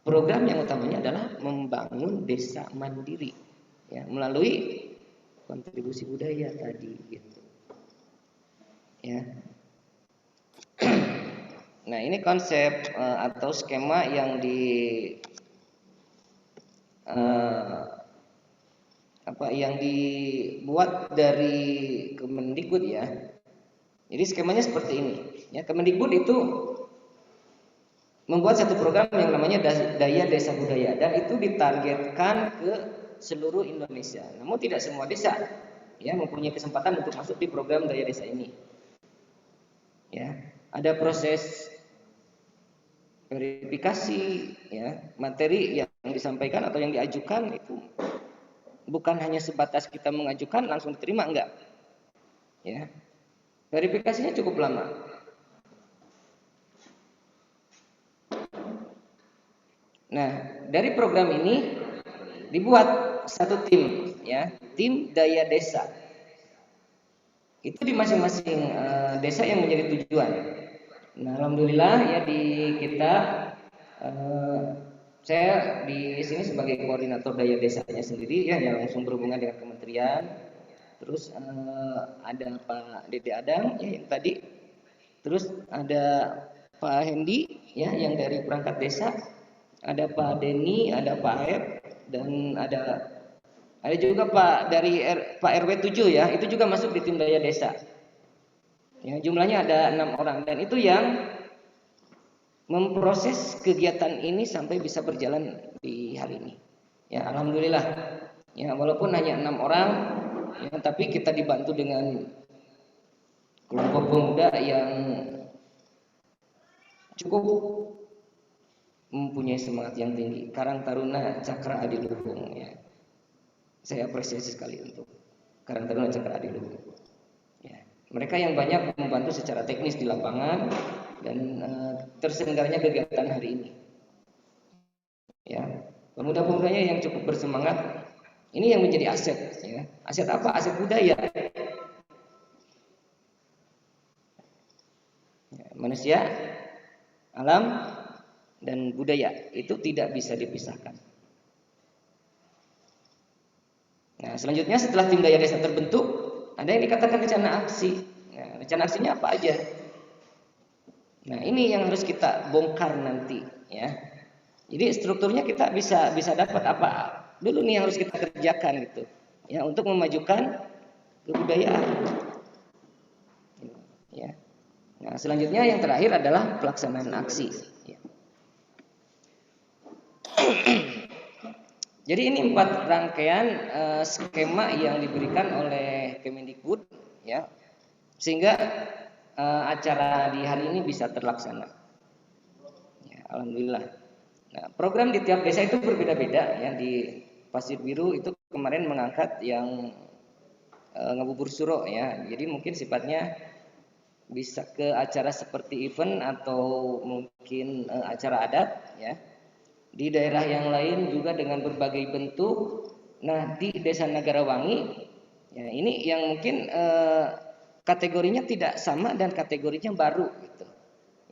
program yang utamanya adalah membangun desa mandiri ya, melalui kontribusi budaya tadi gitu. Ya. Nah, ini konsep atau skema yang dibuat dari Kemendikbud ya. Jadi skemanya seperti ini. Ya, Kemendikbud itu membuat satu program yang namanya Daya Desa Budaya dan itu ditargetkan ke seluruh Indonesia. Namun tidak semua desa ya mempunyai kesempatan untuk masuk di program Daya Desa ini. Ya, ada proses verifikasi ya, materi yang disampaikan atau yang diajukan itu bukan hanya sebatas kita mengajukan langsung diterima, enggak. Ya. Verifikasinya cukup lama. Nah, dari program ini dibuat satu tim ya, tim Daya Desa. Itu di masing-masing desa yang menjadi tujuan. Nah, alhamdulillah ya di kita saya di sini sebagai koordinator daya desanya sendiri ya yang langsung berhubungan dengan kementerian. Terus ada Pak Dede Adang ya yang tadi. Terus ada Pak Hendi ya yang dari perangkat desa. Ada Pak Denny, ada Pak Aep dan ada juga Pak dari Pak RW 7 ya, itu juga masuk di tim daya desa. Ya, jumlahnya ada 6 orang dan itu yang memproses kegiatan ini sampai bisa berjalan di hari ini. Ya, alhamdulillah. Ya, walaupun hanya 6 orang, ya, tapi kita dibantu dengan kelompok pemuda yang cukup mempunyai semangat yang tinggi. Karang Taruna Cakra Adiluhung ya. Saya apresiasi sekali untuk Karang Taruna Cakra Adiluhung. Ya. Mereka yang banyak membantu secara teknis di lapangan dan terselenggaranya kegiatan hari ini. Ya. Pemuda-pemudanya yang cukup bersemangat. Ini yang menjadi aset ya. Aset apa? Aset budaya. Ya, manusia, alam dan budaya itu tidak bisa dipisahkan. Nah, selanjutnya setelah tim daya desa terbentuk, ada yang dikatakan rencana aksi. Nah, rencana aksinya apa aja? Nah, ini yang harus kita bongkar nanti, ya. Jadi strukturnya kita bisa dapat apa dulu nih yang harus kita kerjakan gitu, ya, untuk memajukan kebudayaan. Ya. Nah, selanjutnya yang terakhir adalah pelaksanaan aksi. Ya. Jadi ini 4 rangkaian skema yang diberikan oleh Kemendikbud ya, sehingga acara di hari ini bisa terlaksana. Ya, alhamdulillah. Nah, program di tiap desa itu berbeda-beda ya. Di Pasir Biru itu kemarin mengangkat yang Ngabubur Suro ya. Jadi mungkin sifatnya bisa ke acara seperti event atau mungkin acara adat ya. Di daerah yang lain juga dengan berbagai bentuk. Nah, di Desa Negarawangi ya ini yang mungkin kategorinya tidak sama dan kategorinya baru gitu.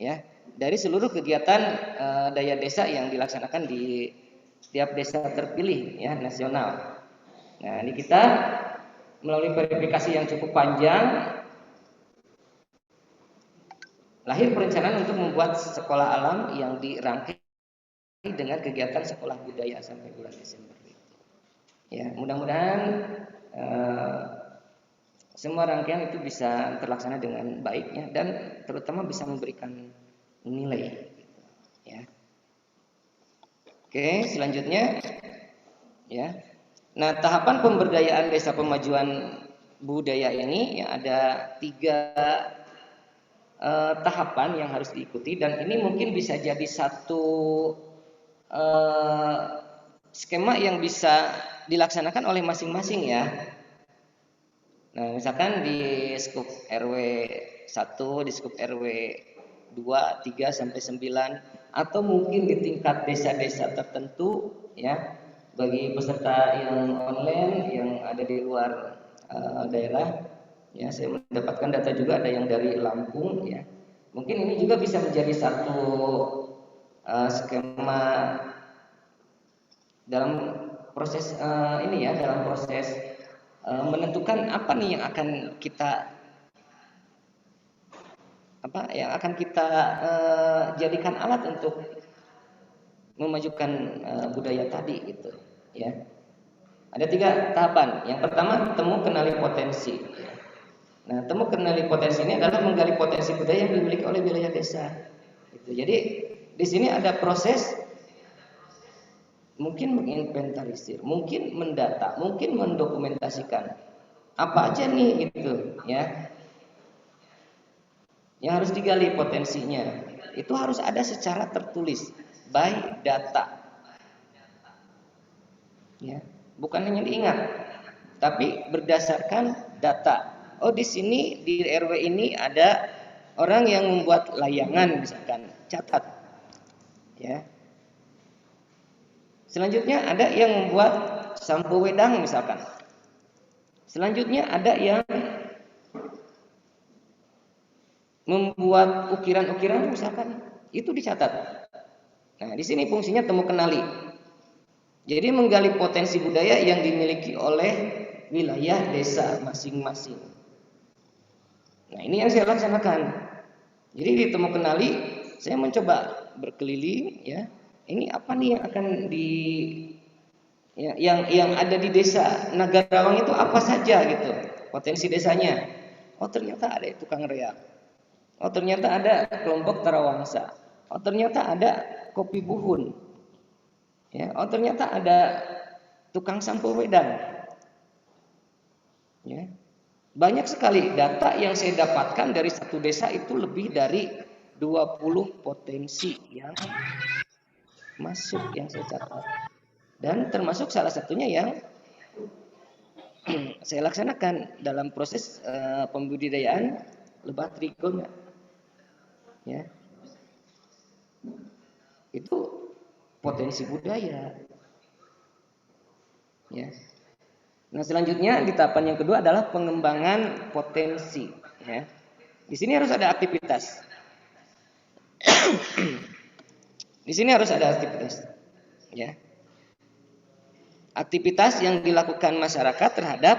Ya. Dari seluruh kegiatan daya desa yang dilaksanakan di setiap desa terpilih ya nasional. Nah, ini kita melalui verifikasi yang cukup panjang lahir perencanaan untuk membuat sekolah alam yang dirangkai dengan kegiatan sekolah budaya sampai bulan Desember. Ya, mudah-mudahan semua rangkaian itu bisa terlaksana dengan baiknya dan terutama bisa memberikan nilai. Ya. Oke, selanjutnya, ya. Nah, tahapan pemberdayaan desa pemajuan budaya ini ya ada 3 tahapan yang harus diikuti dan ini mungkin bisa jadi satu skema yang bisa dilaksanakan oleh masing-masing ya. Nah, misalkan di skup RW 1, di skup RW 2, 3 sampai 9 atau mungkin di tingkat desa-desa tertentu ya bagi peserta yang online yang ada di luar daerah. Ya, saya mendapatkan data juga ada yang dari Lampung ya. Mungkin ini juga bisa menjadi satu skema dalam proses ini ya, dalam proses menentukan apa nih yang akan kita jadikan alat untuk memajukan budaya tadi gitu ya. Ada 3 tahapan. Yang pertama, temu kenali potensi. Nah, temu kenali potensi ini adalah menggali potensi budaya yang dimiliki oleh wilayah desa. Gitu. Jadi di sini ada proses mungkin menginventarisir, mungkin mendata, mungkin mendokumentasikan apa aja nih gitu ya. Yang harus digali potensinya itu harus ada secara tertulis by data. Ya, bukan hanya diingat, tapi berdasarkan data. Oh, di sini di RW ini ada orang yang membuat layangan misalkan, catat. Ya. Selanjutnya ada yang membuat sampo wedang misalkan. Selanjutnya ada yang membuat ukiran-ukiran misalkan, itu dicatat. Nah, di sini fungsinya temu kenali. Jadi menggali potensi budaya yang dimiliki oleh wilayah desa masing-masing. Nah, ini yang saya laksanakan. Jadi di temu kenali, saya mencoba berkeliling ya. Ini apa nih yang akan yang ada di desa Nagarawang itu apa saja gitu. Potensi desanya. Oh, ternyata ada tukang reak. Oh, ternyata ada kelompok Tarawangsa. Oh, ternyata ada kopi buhun. Ya, oh ternyata ada tukang sampo wedang. Ya. Banyak sekali data yang saya dapatkan dari satu desa itu lebih dari 20 potensi yang masuk yang saya catat. Dan termasuk salah satunya yang saya laksanakan dalam proses pembudidayaan lebah trigona. Ya. Itu potensi budaya. Ya. Nah, selanjutnya di tahapan yang kedua adalah pengembangan potensi. Ya. Di sini harus ada aktivitas. Di sini harus ada aktivitas. Ya. Aktivitas yang dilakukan masyarakat terhadap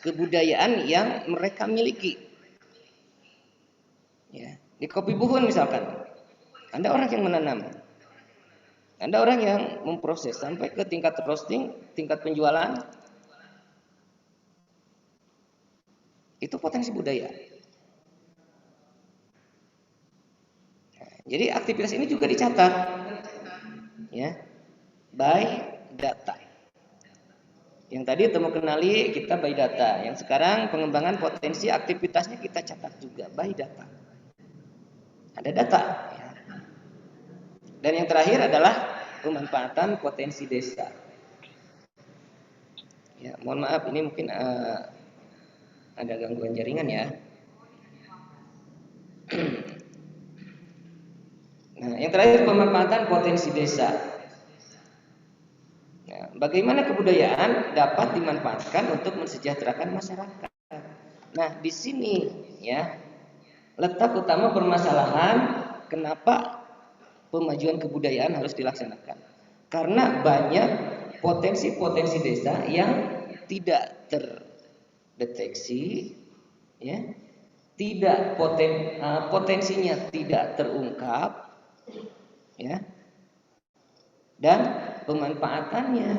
kebudayaan yang mereka miliki. Ya. Di kopi buhun misalkan, Anda orang yang menanam. Anda orang yang memproses sampai ke tingkat roasting, tingkat penjualan. Itu potensi budaya. Nah, jadi aktivitas ini juga dicatat, ya, by data. Yang tadi temu kenali kita by data. Yang sekarang pengembangan potensi aktivitasnya kita catat juga by data. Ada data. Ya. Dan yang terakhir adalah pemanfaatan potensi desa. Ya, mohon maaf ini mungkin ada gangguan jaringan ya. Yang terakhir, pemanfaatan potensi desa. Nah, bagaimana kebudayaan dapat dimanfaatkan untuk mensejahterakan masyarakat. Nah, di sini ya letak utama permasalahan kenapa pemajuan kebudayaan harus dilaksanakan. Karena banyak potensi-potensi desa yang tidak terdeteksi, ya, potensinya tidak terungkap, ya, dan pemanfaatannya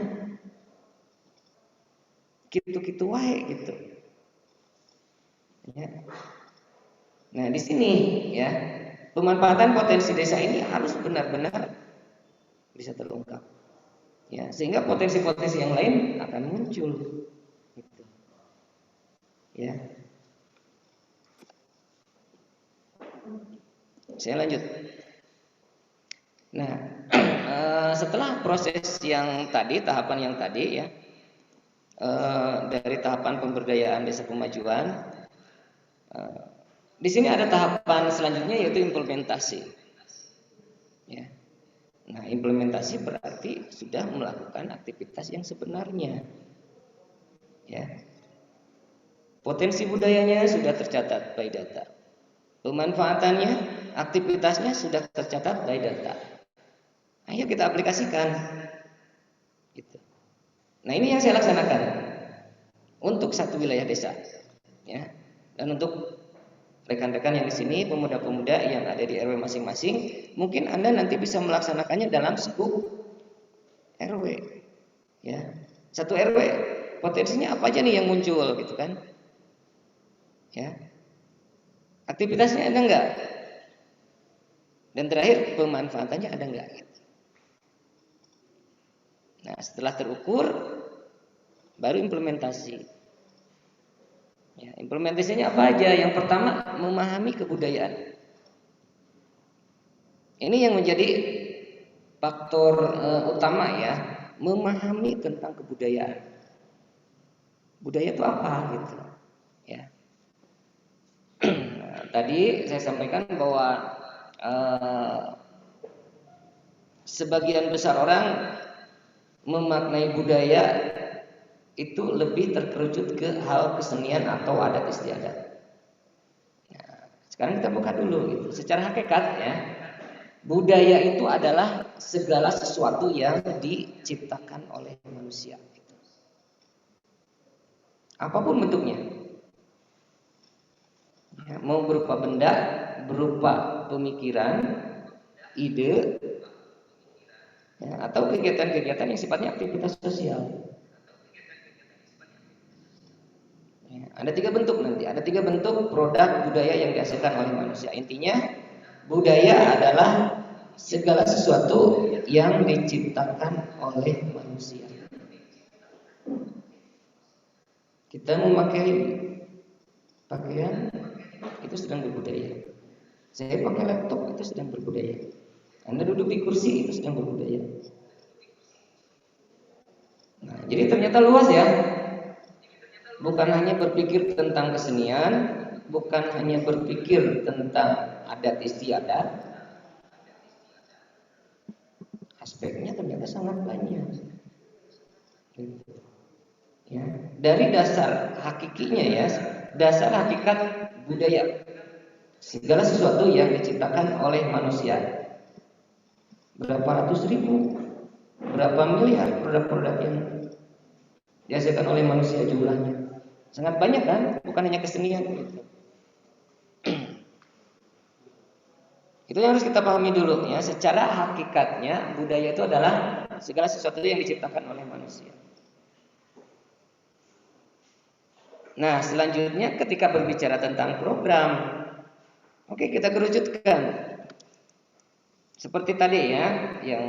gitu-gitu wae gitu. Ya. Nah, di sini ya, pemanfaatan potensi desa ini harus benar-benar bisa terungkap. Ya, sehingga potensi-potensi yang lain akan muncul. Gitu. Ya. Saya lanjut. Nah, setelah proses yang tadi, tahapan yang tadi ya, dari tahapan pemberdayaan desa pemajuan, di sini ada tahapan selanjutnya yaitu implementasi. Ya. Nah, implementasi berarti sudah melakukan aktivitas yang sebenarnya. Ya. Potensi budayanya sudah tercatat by data. Pemanfaatannya, aktivitasnya sudah tercatat by data. Ayo kita aplikasikan. Gitu. Nah, ini yang saya laksanakan untuk satu wilayah desa. Ya. Dan untuk rekan-rekan yang di sini, pemuda-pemuda yang ada di RW masing-masing, mungkin Anda nanti bisa melaksanakannya dalam skup RW. Ya. Satu RW, potensinya apa aja nih yang muncul gitu kan? Ya. Aktivitasnya ada enggak? Dan terakhir, pemanfaatannya ada enggak? Gitu. Nah, setelah terukur, baru implementasi. Ya, implementasinya apa aja? Yang pertama, memahami kebudayaan. Ini yang menjadi faktor utama ya, memahami tentang kebudayaan. Budaya itu apa gitu? Ya. Nah, tadi saya sampaikan bahwa sebagian besar orang memaknai budaya itu lebih terkerucut ke hal kesenian atau adat istiadat. Nah, sekarang kita buka dulu gitu. Secara hakikat ya, budaya itu adalah segala sesuatu yang diciptakan oleh manusia. Gitu. Apapun bentuknya, ya, mau berupa benda, berupa pemikiran, ide, ya, atau kegiatan-kegiatan yang sifatnya aktivitas sosial. Ya, ada 3 bentuk nanti, ada 3 bentuk produk budaya yang dihasilkan oleh manusia. Intinya budaya adalah segala sesuatu yang diciptakan oleh manusia. Kita memakai pakaian itu sedang berbudaya. Saya pakai laptop itu sedang berbudaya. Anda duduk di kursi itu sedang berbudaya. Nah, jadi ternyata luas ya. Bukan hanya berpikir tentang kesenian, bukan hanya berpikir tentang adat istiadat, aspeknya ternyata sangat banyak. Ya, dari dasar hakikinya ya, dasar hakikat budaya, segala sesuatu yang diciptakan oleh manusia. Berapa ratus ribu, berapa miliar produk-produk yang dihasilkan oleh manusia jumlahnya. Sangat banyak kan, bukan hanya kesenian gitu. Itu yang harus kita pahami dulu ya. Secara hakikatnya budaya itu adalah segala sesuatu yang diciptakan oleh manusia. Nah, selanjutnya ketika berbicara tentang program, oke, kita kerucutkan. Seperti tadi ya, yang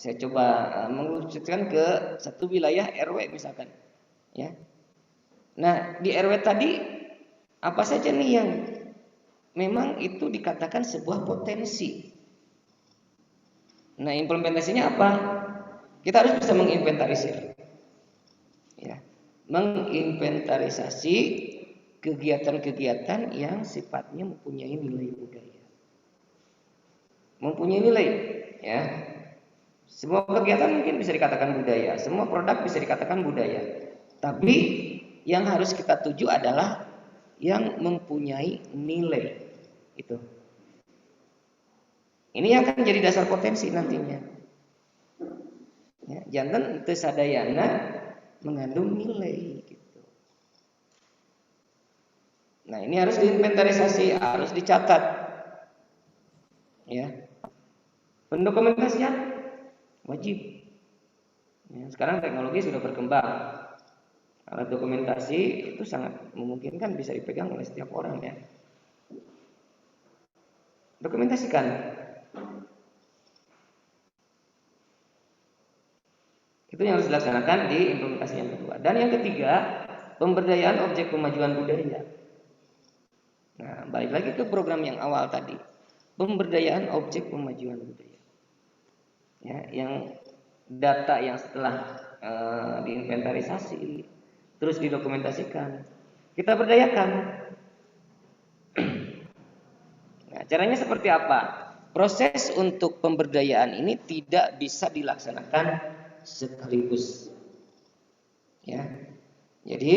saya coba mengerucutkan ke satu wilayah RW misalkan, ya. Nah, di RW tadi apa saja nih yang memang itu dikatakan sebuah potensi. Nah, implementasinya apa? Kita harus bisa menginventarisir. Ya. Menginventarisasi kegiatan-kegiatan yang sifatnya mempunyai nilai budaya. mempunyai nilai, ya. Semua kegiatan mungkin bisa dikatakan budaya, semua produk bisa dikatakan budaya. Tapi yang harus kita tuju adalah yang mempunyai nilai. Itu. Ini yang akan jadi dasar potensi nantinya. Ya, jantan teu sadayana mengandung nilai gitu. Nah, ini harus diinventarisasi, harus dicatat. Ya. Pendokumentasian wajib. Ya, sekarang teknologi sudah berkembang. Alat dokumentasi itu sangat memungkinkan bisa dipegang oleh setiap orang, ya. Dokumentasikan. Itu yang harus dilaksanakan di implementasi yang kedua. Dan yang ketiga, pemberdayaan objek pemajuan budaya. Nah, balik lagi ke program yang awal tadi. Pemberdayaan objek pemajuan budaya. Ya, yang data yang setelah diinventarisasi terus didokumentasikan, kita berdayakan. Nah, caranya seperti apa? Proses untuk pemberdayaan ini tidak bisa dilaksanakan sekaligus. Ya. Jadi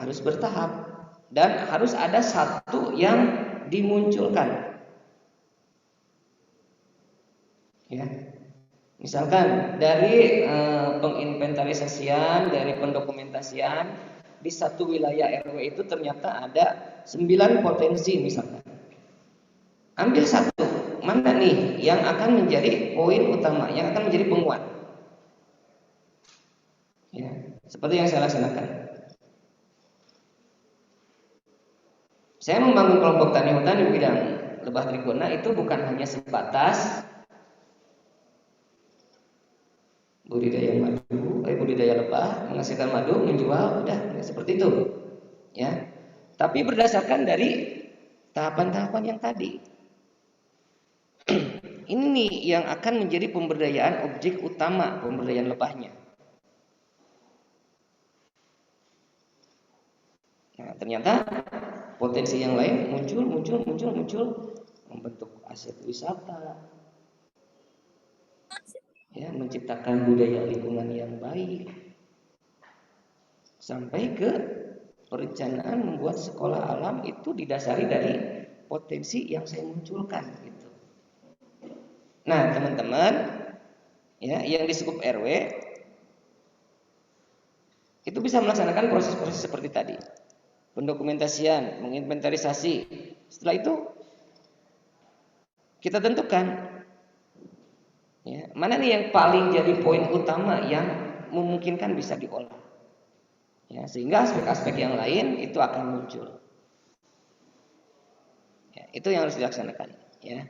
harus bertahap dan harus ada satu yang dimunculkan. Ya. Misalkan dari penginventarisasian, dari pendokumentasian di satu wilayah RW itu ternyata ada 9 potensi misalkan. Ambil satu, mana nih yang akan menjadi poin utama, yang akan menjadi penguat. Ya, seperti yang saya laksanakan. Saya membangun kelompok tani hutan di bidang lebah trigona itu bukan hanya sebatas budidaya lebah, menghasilkan madu, menjual, udah seperti itu. Ya. Tapi berdasarkan dari tahapan-tahapan yang tadi. Ini nih yang akan menjadi pemberdayaan objek utama, pemberdayaan lebahnya. Nah, ternyata potensi yang lain muncul, membentuk aset wisata. Ya, menciptakan budaya lingkungan yang baik sampai ke perencanaan membuat sekolah alam itu didasari dari potensi yang saya munculkan gitu. Nah, teman-teman, ya, yang di skup RW itu bisa melaksanakan proses-proses seperti tadi. Pendokumentasian, menginventarisasi. Setelah itu kita tentukan ya, mana nih yang paling jadi poin utama yang memungkinkan bisa diolah. Ya, sehingga aspek-aspek yang lain itu akan muncul. Ya, itu yang harus dilaksanakan. Ya.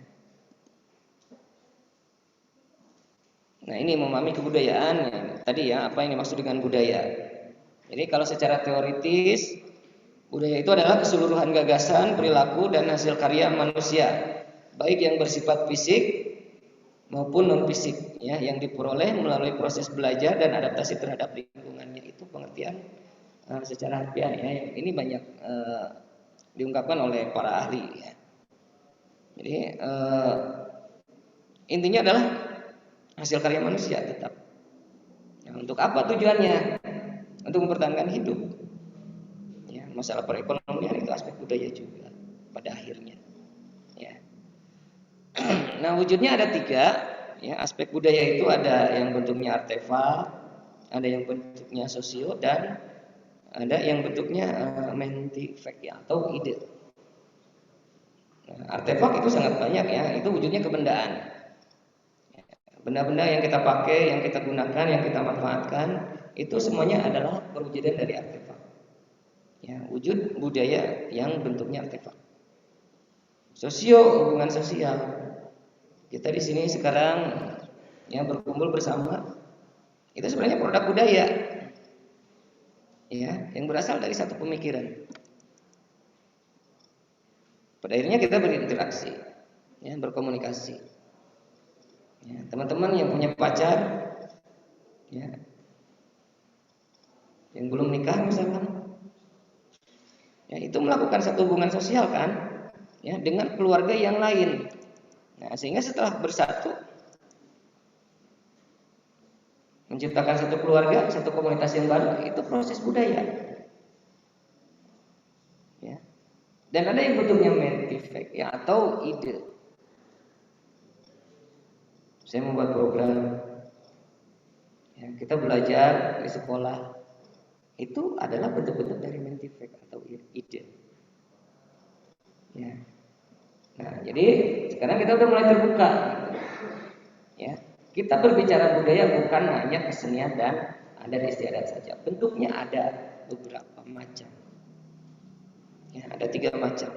Nah, ini memahami kebudayaan. Ya, tadi ya, apa yang dimaksud dengan budaya. Jadi kalau secara teoritis, budaya itu adalah keseluruhan gagasan, perilaku, dan hasil karya manusia, baik yang bersifat fisik maupun non fisik, ya, yang diperoleh melalui proses belajar dan adaptasi terhadap lingkungannya. Itu pengertian secara harfiah, ya. Ini banyak diungkapkan oleh para ahli, ya. Jadi intinya adalah hasil karya manusia tetap. Nah, untuk apa tujuannya? Untuk mempertahankan hidup. Ya, masalah perekonomian itu aspek budaya juga pada akhirnya. Ya. Nah, wujudnya ada 3, ya. Aspek budaya itu ada yang bentuknya artefak, ada yang bentuknya sosio, dan ada yang bentuknya mantifact, ya, atau ide. Nah, artefak itu sangat banyak, ya. Itu wujudnya kebendaan. Benda-benda yang kita pakai, yang kita gunakan, yang kita manfaatkan, itu semuanya adalah perwujudan dari artefak. Ya, wujud budaya yang bentuknya artefak. Sosio, hubungan sosial. Kita di sini sekarang ya berkumpul bersama, itu sebenarnya produk budaya, ya, yang berasal dari satu pemikiran. Pada akhirnya kita berinteraksi, ya, berkomunikasi. Ya, teman-teman yang punya pacar, ya, yang belum nikah misalkan, ya, itu melakukan satu hubungan sosial kan, ya, dengan keluarga yang lain. Nah, sehingga setelah bersatu menciptakan satu keluarga, satu komunitas yang baru, itu proses budaya. Ya. Dan ada yang bentuknya mentifact ya, atau ide. Saya membuat program, ya, kita belajar di sekolah, itu adalah bentuk-bentuk dari mentifact atau ide. Ya. Nah, jadi sekarang kita udah mulai terbuka. Gitu. Ya, kita berbicara budaya bukan hanya kesenian dan adat istiadat saja. Bentuknya ada beberapa macam. Ya, ada 3 macam.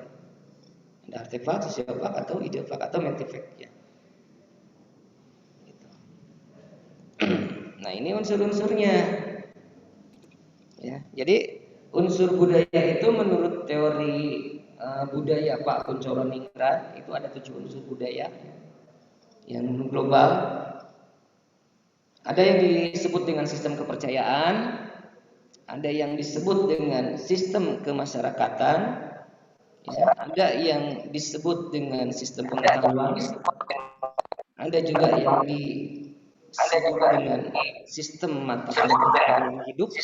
Ada artefak, sosiofak, atau ideofak, atau mentifact. Ya. Gitu. Nah, ini unsur-unsurnya. Ya, jadi unsur budaya itu menurut teori budaya Pak Kuncoro Ningrat itu ada 7 unsur budaya yang global. Ada yang disebut dengan sistem kepercayaan, ada yang disebut dengan sistem kemasyarakatan, ya, ada yang disebut dengan sistem pengetahuan, ada juga yang disebut dengan sistem mata pengetahuan hidup,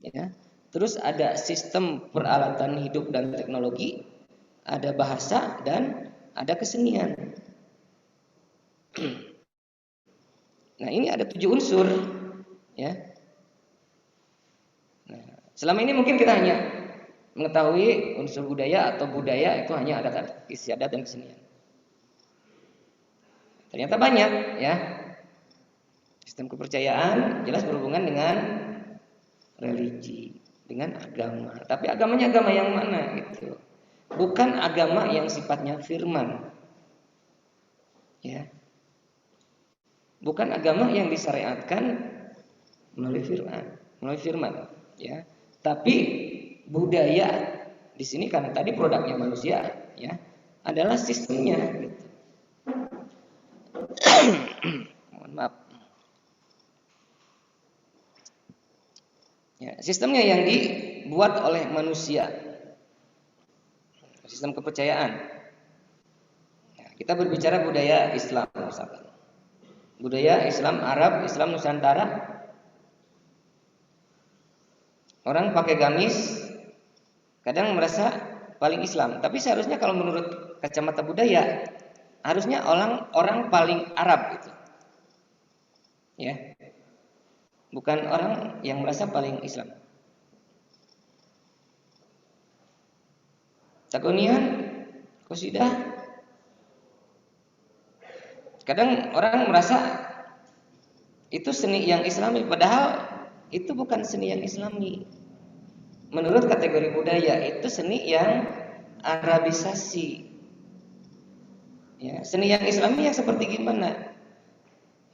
ya. Terus ada sistem peralatan hidup dan teknologi, ada bahasa, dan ada kesenian. Nah, ini ada 7 unsur, ya. Nah, selama ini mungkin kita hanya mengetahui unsur budaya atau budaya itu hanya adat istiadat dan kesenian. Ternyata banyak, ya. Sistem kepercayaan jelas berhubungan dengan religi, dengan agama. Tapi agamanya agama yang mana gitu? Bukan agama yang sifatnya firman. Ya. Bukan agama yang disyariatkan melalui firman, ya. Tapi budaya di sini karena tadi produknya manusia, ya, adalah sistemnya gitu. Mohon maaf. Ya, sistemnya yang dibuat oleh manusia. Sistem kepercayaan. Ya, kita berbicara budaya Islam misalkan. Budaya Islam Arab, Islam Nusantara. Orang pakai gamis kadang merasa paling Islam, tapi seharusnya kalau menurut kacamata budaya harusnya orang paling Arab gitu. Ya. Bukan orang yang merasa paling Islam. Takunian, qasidah. Kadang orang merasa itu seni yang Islami, padahal itu bukan seni yang Islami. Menurut kategori budaya itu seni yang Arabisasi. Ya, seni yang Islami yang seperti gimana?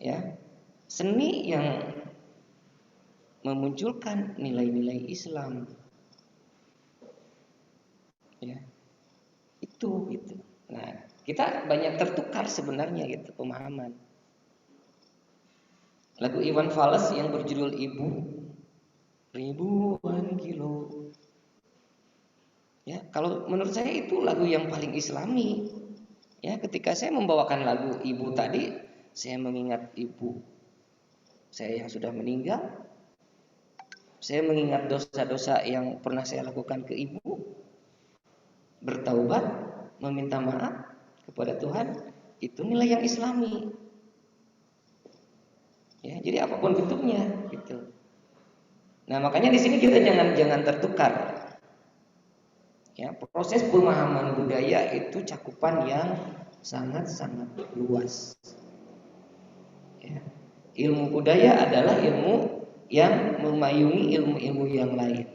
Ya, seni yang memunculkan nilai-nilai Islam, ya, itu gitu. Nah, kita banyak tertukar sebenarnya gitu pemahaman. Lagu Iwan Fals yang berjudul Ibu, ribuan kilo. Ya, kalau menurut saya itu lagu yang paling Islami. Ya, ketika saya membawakan lagu Ibu tadi, saya mengingat ibu saya yang sudah meninggal. Saya mengingat dosa-dosa yang pernah saya lakukan ke ibu, bertaubat, meminta maaf kepada Tuhan, itu nilai yang Islami. Ya, jadi apapun bentuknya, gitu. Nah, makanya di sini kita jangan tertukar. Ya, proses pemahaman budaya itu cakupan yang sangat-sangat luas. Ya. Ilmu budaya adalah ilmu yang memayungi ilmu-ilmu yang lain.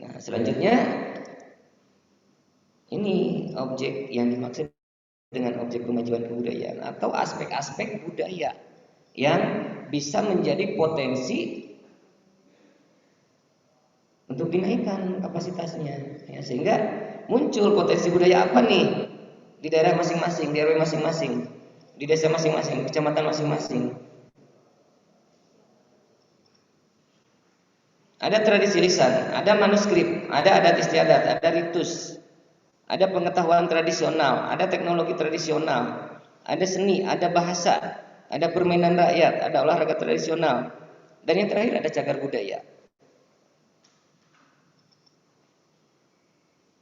Nah, selanjutnya ini objek yang dimaksud dengan objek kemajuan kebudayaan atau aspek-aspek budaya yang bisa menjadi potensi untuk dinaikkan kapasitasnya, ya, sehingga muncul potensi budaya apa nih di daerah masing-masing, di RW masing-masing, di desa masing-masing, kecamatan masing-masing. ada tradisi lisan, ada manuskrip, ada adat istiadat, ada ritus, ada pengetahuan tradisional, ada teknologi tradisional, ada seni, ada bahasa, ada permainan rakyat, ada olahraga tradisional, dan yang terakhir ada cagar budaya.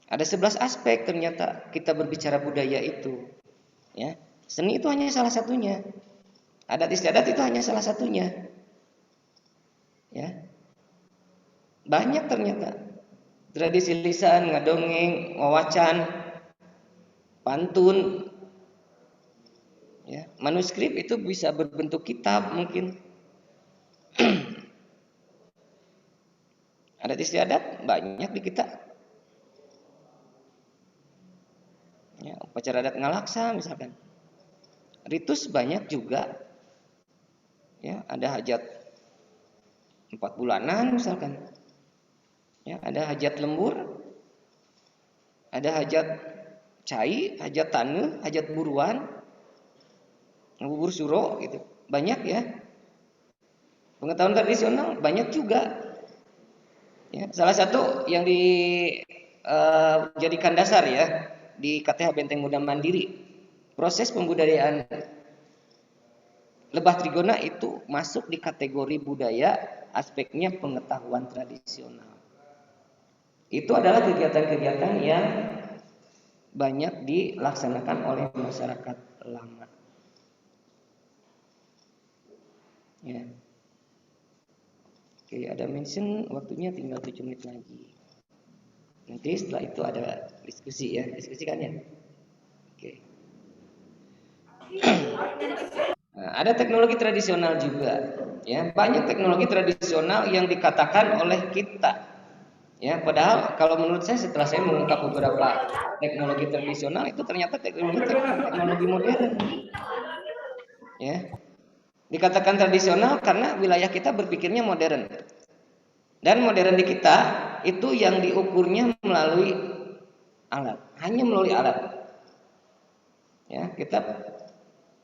Ada 11 aspek ternyata kita berbicara budaya itu. Ya, seni itu hanya salah satunya. Adat istiadat itu hanya salah satunya. Ya. Banyak ternyata. Tradisi lisan, ngadongeng, wawacan, pantun. Ya, manuskrip itu bisa berbentuk kitab mungkin. Adat istiadat banyak di kita. Ya, upacara adat ngalaksa misalkan. Ritus banyak juga. Ya, ada hajat 4 bulanan misalkan. Ya, ada hajat lembur. Ada hajat cai, hajat taneuh, hajat buruan. Ngubur suro gitu. Banyak ya. Pengetahuan tradisional banyak juga. Ya, salah satu yang dijadikan dasar ya di KTH Benteng Muda Mandiri, proses pembudayaan Lebah Trigona itu masuk di kategori budaya, aspeknya pengetahuan tradisional. Itu adalah kegiatan-kegiatan yang banyak dilaksanakan oleh masyarakat lama. Ya. Oke, ada mention waktunya tinggal 7 menit lagi. Nanti setelah itu ada diskusi ya, diskusikan ya. Oke. Nah, ada teknologi tradisional juga, ya banyak teknologi tradisional yang dikatakan oleh kita, ya padahal kalau menurut saya setelah saya mengungkap beberapa teknologi tradisional itu ternyata teknologi modern, ya dikatakan tradisional karena wilayah kita berpikirnya modern dan modern di kita itu yang diukurnya melalui alat, hanya melalui alat, ya kita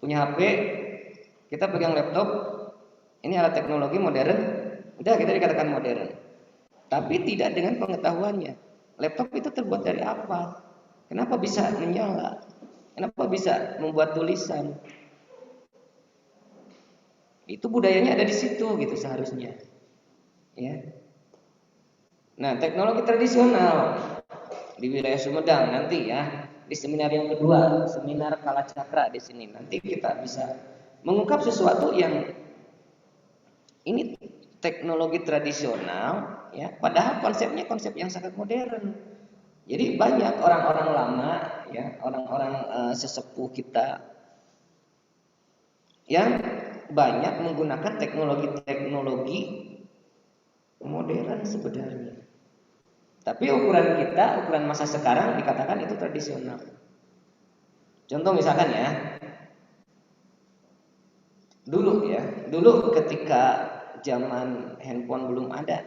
punya HP. Kita pegang laptop, ini alat teknologi modern, udah kita dikatakan modern. Tapi tidak dengan pengetahuannya. Laptop itu terbuat dari apa? Kenapa bisa menyala? Kenapa bisa membuat tulisan? Itu budayanya ada di situ gitu seharusnya. Ya. Nah, teknologi tradisional di wilayah Sumedang nanti ya, di seminar yang kedua, seminar Kalacakra di sini nanti kita bisa mengungkap sesuatu yang ini teknologi tradisional, ya, padahal konsepnya konsep yang sangat modern. Jadi banyak orang-orang lama, ya, orang-orang sesepuh kita yang banyak menggunakan teknologi-teknologi modern sebenarnya. Tapi ukuran kita, ukuran masa sekarang dikatakan itu tradisional. Contoh misalkan ya. Dulu ketika zaman handphone belum ada,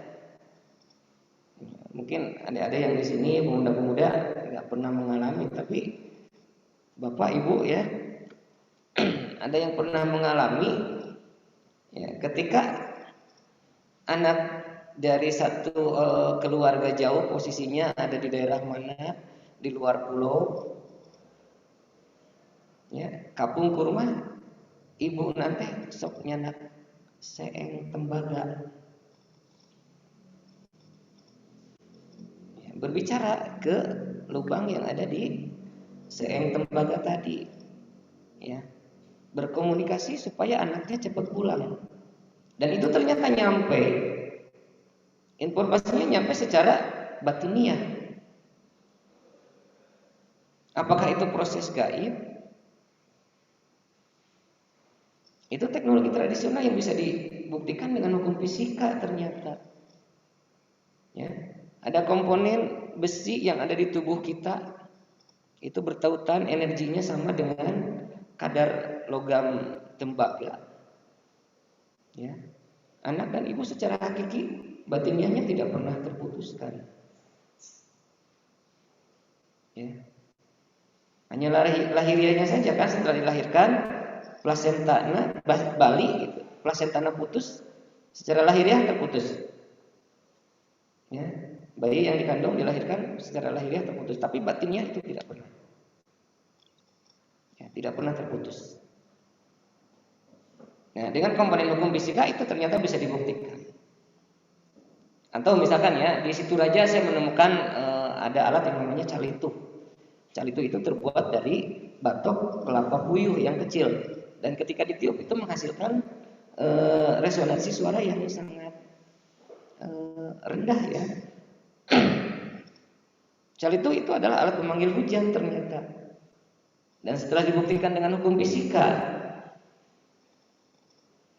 mungkin ada yang di sini pemuda-pemuda nggak pernah mengalami, tapi bapak ibu ya, ada yang pernah mengalami, ya, ketika anak dari satu keluarga jauh posisinya ada di daerah mana, di luar pulau, ya, kapung kurma. Ibu nanti sok nyanak seeng tembaga, ya, berbicara ke lubang yang ada di seeng tembaga tadi, ya, berkomunikasi supaya anaknya cepat pulang. Dan itu ternyata nyampe, informasinya nyampe secara batiniah. Apakah itu proses gaib? Itu teknologi tradisional yang bisa dibuktikan dengan hukum fisika ternyata. Ya, ada komponen besi yang ada di tubuh kita itu bertautan energinya sama dengan kadar logam tembaga. Ya, anak dan ibu secara hakiki batiniahnya tidak pernah terputuskan. Ya, hanya lahiriahnya saja kan setelah dilahirkan. Plasentana balik gitu. Plasentana putus, secara lahiriah terputus. Ya, bayi yang dikandung dilahirkan secara lahiriah terputus, tapi batinnya itu tidak pernah. Ya, tidak pernah terputus. Nah, dengan komponen hukum fisika itu ternyata bisa dibuktikan. Atau misalkan ya, di situ Raja saya menemukan ada alat yang namanya calitu. Calitu itu terbuat dari batok kelapa puyuh yang kecil, dan ketika ditiup itu menghasilkan resonansi suara yang sangat rendah ya. Calitu itu adalah alat pemanggil hujan ternyata. Dan setelah dibuktikan dengan hukum fisika,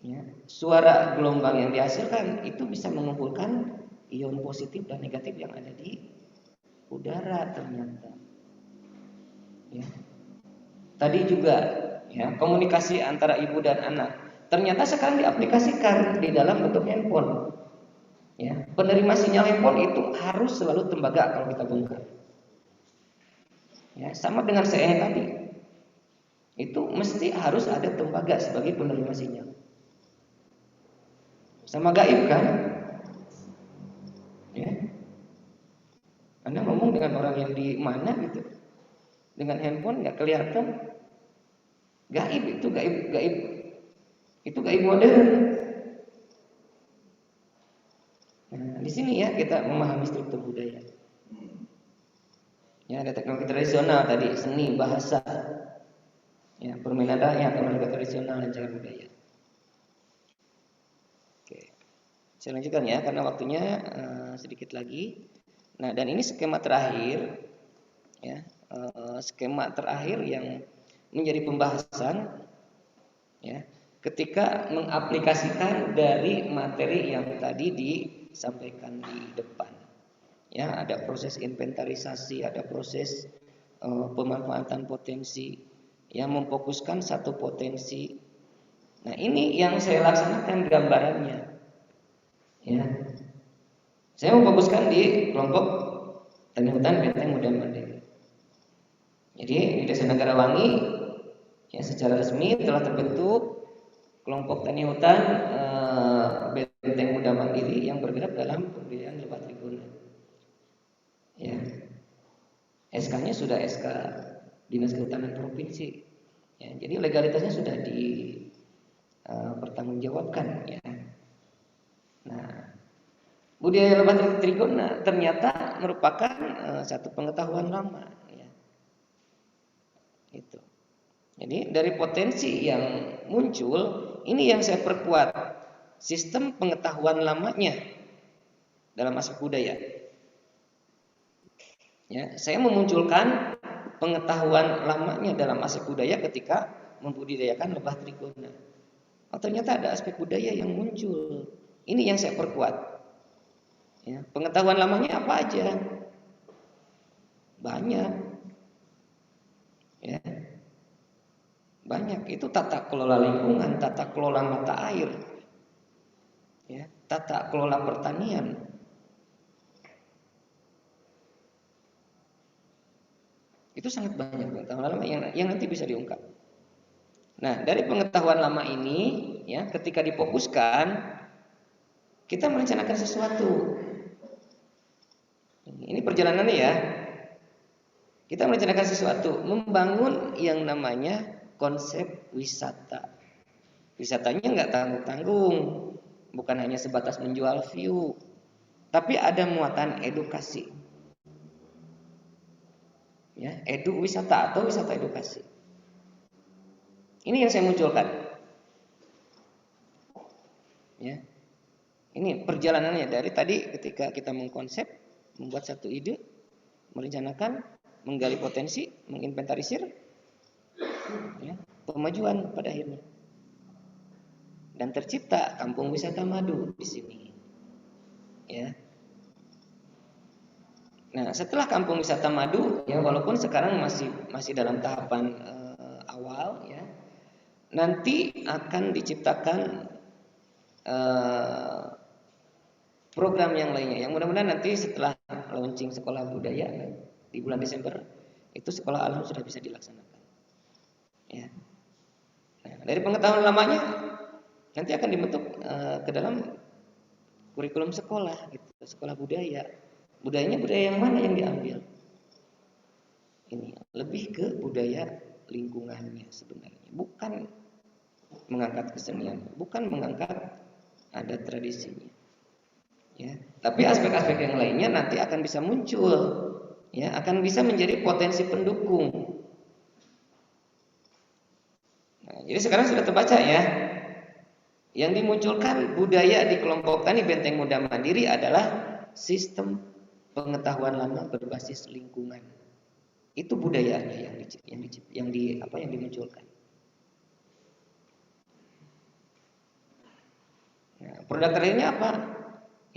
ya, suara gelombang yang dihasilkan itu bisa mengumpulkan ion positif dan negatif yang ada di udara ternyata. Ya. Tadi juga ya, komunikasi antara ibu dan anak ternyata sekarang diaplikasikan di dalam bentuk handphone. Ya, penerima sinyal handphone itu harus selalu tembaga kalau kita bongkar. Ya, sama dengan CE tadi. Itu mesti harus ada tembaga sebagai penerima sinyal. Sama gaib kan? Ya. Anda ngomong dengan orang yang di mana gitu. Dengan handphone nggak kelihatan. Gaib itu gaib. Itu gaib modern. Nah, di sini ya kita memahami struktur budaya. Ya, ada teknologi tradisional tadi, seni, bahasa, ya, permainan rakyat, olahraga tradisional dan cara budaya. Oke, saya lanjutkan ya karena waktunya sedikit lagi. Nah, dan ini skema terakhir, ya, skema terakhir yang menjadi pembahasan, ya, ketika mengaplikasikan dari materi yang tadi disampaikan di depan. Ya, ada proses inventarisasi, ada proses pemanfaatan potensi, yang memfokuskan satu potensi. Nah, ini yang saya laksanakan gambarannya. Ya, saya memfokuskan di kelompok tani hutan benteng muda mandiri. Jadi di Desa Negarawangi, ya, secara resmi telah terbentuk kelompok tani hutan benteng muda mandiri yang bergerak dalam pemberdayaan lebah trigona. Ya, SK-nya sudah SK Dinas Kehutanan Provinsi. Ya, jadi legalitasnya sudah dipertanggungjawabkan. Ya. Nah, budidaya lebah trigona ternyata merupakan satu pengetahuan lama. Ya. Itu. Jadi dari potensi yang muncul, ini yang saya perkuat sistem pengetahuan lamanya dalam aspek budaya. Ya, saya memunculkan pengetahuan lamanya dalam aspek budaya ketika membudidayakan lebah trigona. Oh, ternyata ada aspek budaya yang muncul. Ini yang saya perkuat. Ya, pengetahuan lamanya apa aja? Banyak. Ya. Banyak. Itu tata kelola lingkungan, tata kelola mata air. Ya, tata kelola pertanian. Itu sangat banyak pengetahuan lama yang nanti bisa diungkap. Nah, dari pengetahuan lama ini, ya, ketika difokuskan, kita merencanakan sesuatu. Ini perjalanannya ya. Kita merencanakan sesuatu, membangun yang namanya konsep wisata. Wisatanya nggak tanggung-tanggung, bukan hanya sebatas menjual view, tapi ada muatan edukasi. Ya, edu wisata atau wisata edukasi. Ini yang saya munculkan. Ya. Ini perjalanannya dari tadi ketika kita mengkonsep, membuat satu ide, merencanakan, menggali potensi, menginventarisir, ya, pemajuan pada akhirnya. Dan tercipta kampung wisata madu di sini. Ya. Nah, setelah kampung wisata madu, ya, walaupun sekarang masih dalam tahapan awal, ya, nanti akan diciptakan program yang lainnya. Yang mudah-mudahan nanti setelah launching sekolah budaya di bulan Desember, itu sekolah alam sudah bisa dilaksanakan. Ya. Nah, dari pengetahuan lamanya nanti akan dibentuk ke dalam kurikulum sekolah gitu, sekolah budaya. Budayanya budaya yang mana yang diambil? Ini lebih ke budaya lingkungannya sebenarnya, bukan mengangkat kesenian, bukan mengangkat adat tradisinya. Ya, tapi aspek-aspek yang lainnya nanti akan bisa muncul, ya, akan bisa menjadi potensi pendukung. Nah, jadi sekarang sudah terbaca ya, yang dimunculkan budaya di kelompok tani Benteng Muda Mandiri adalah sistem pengetahuan lama berbasis lingkungan. Itu budayanya yang dimunculkan. Nah, produk terakhirnya apa?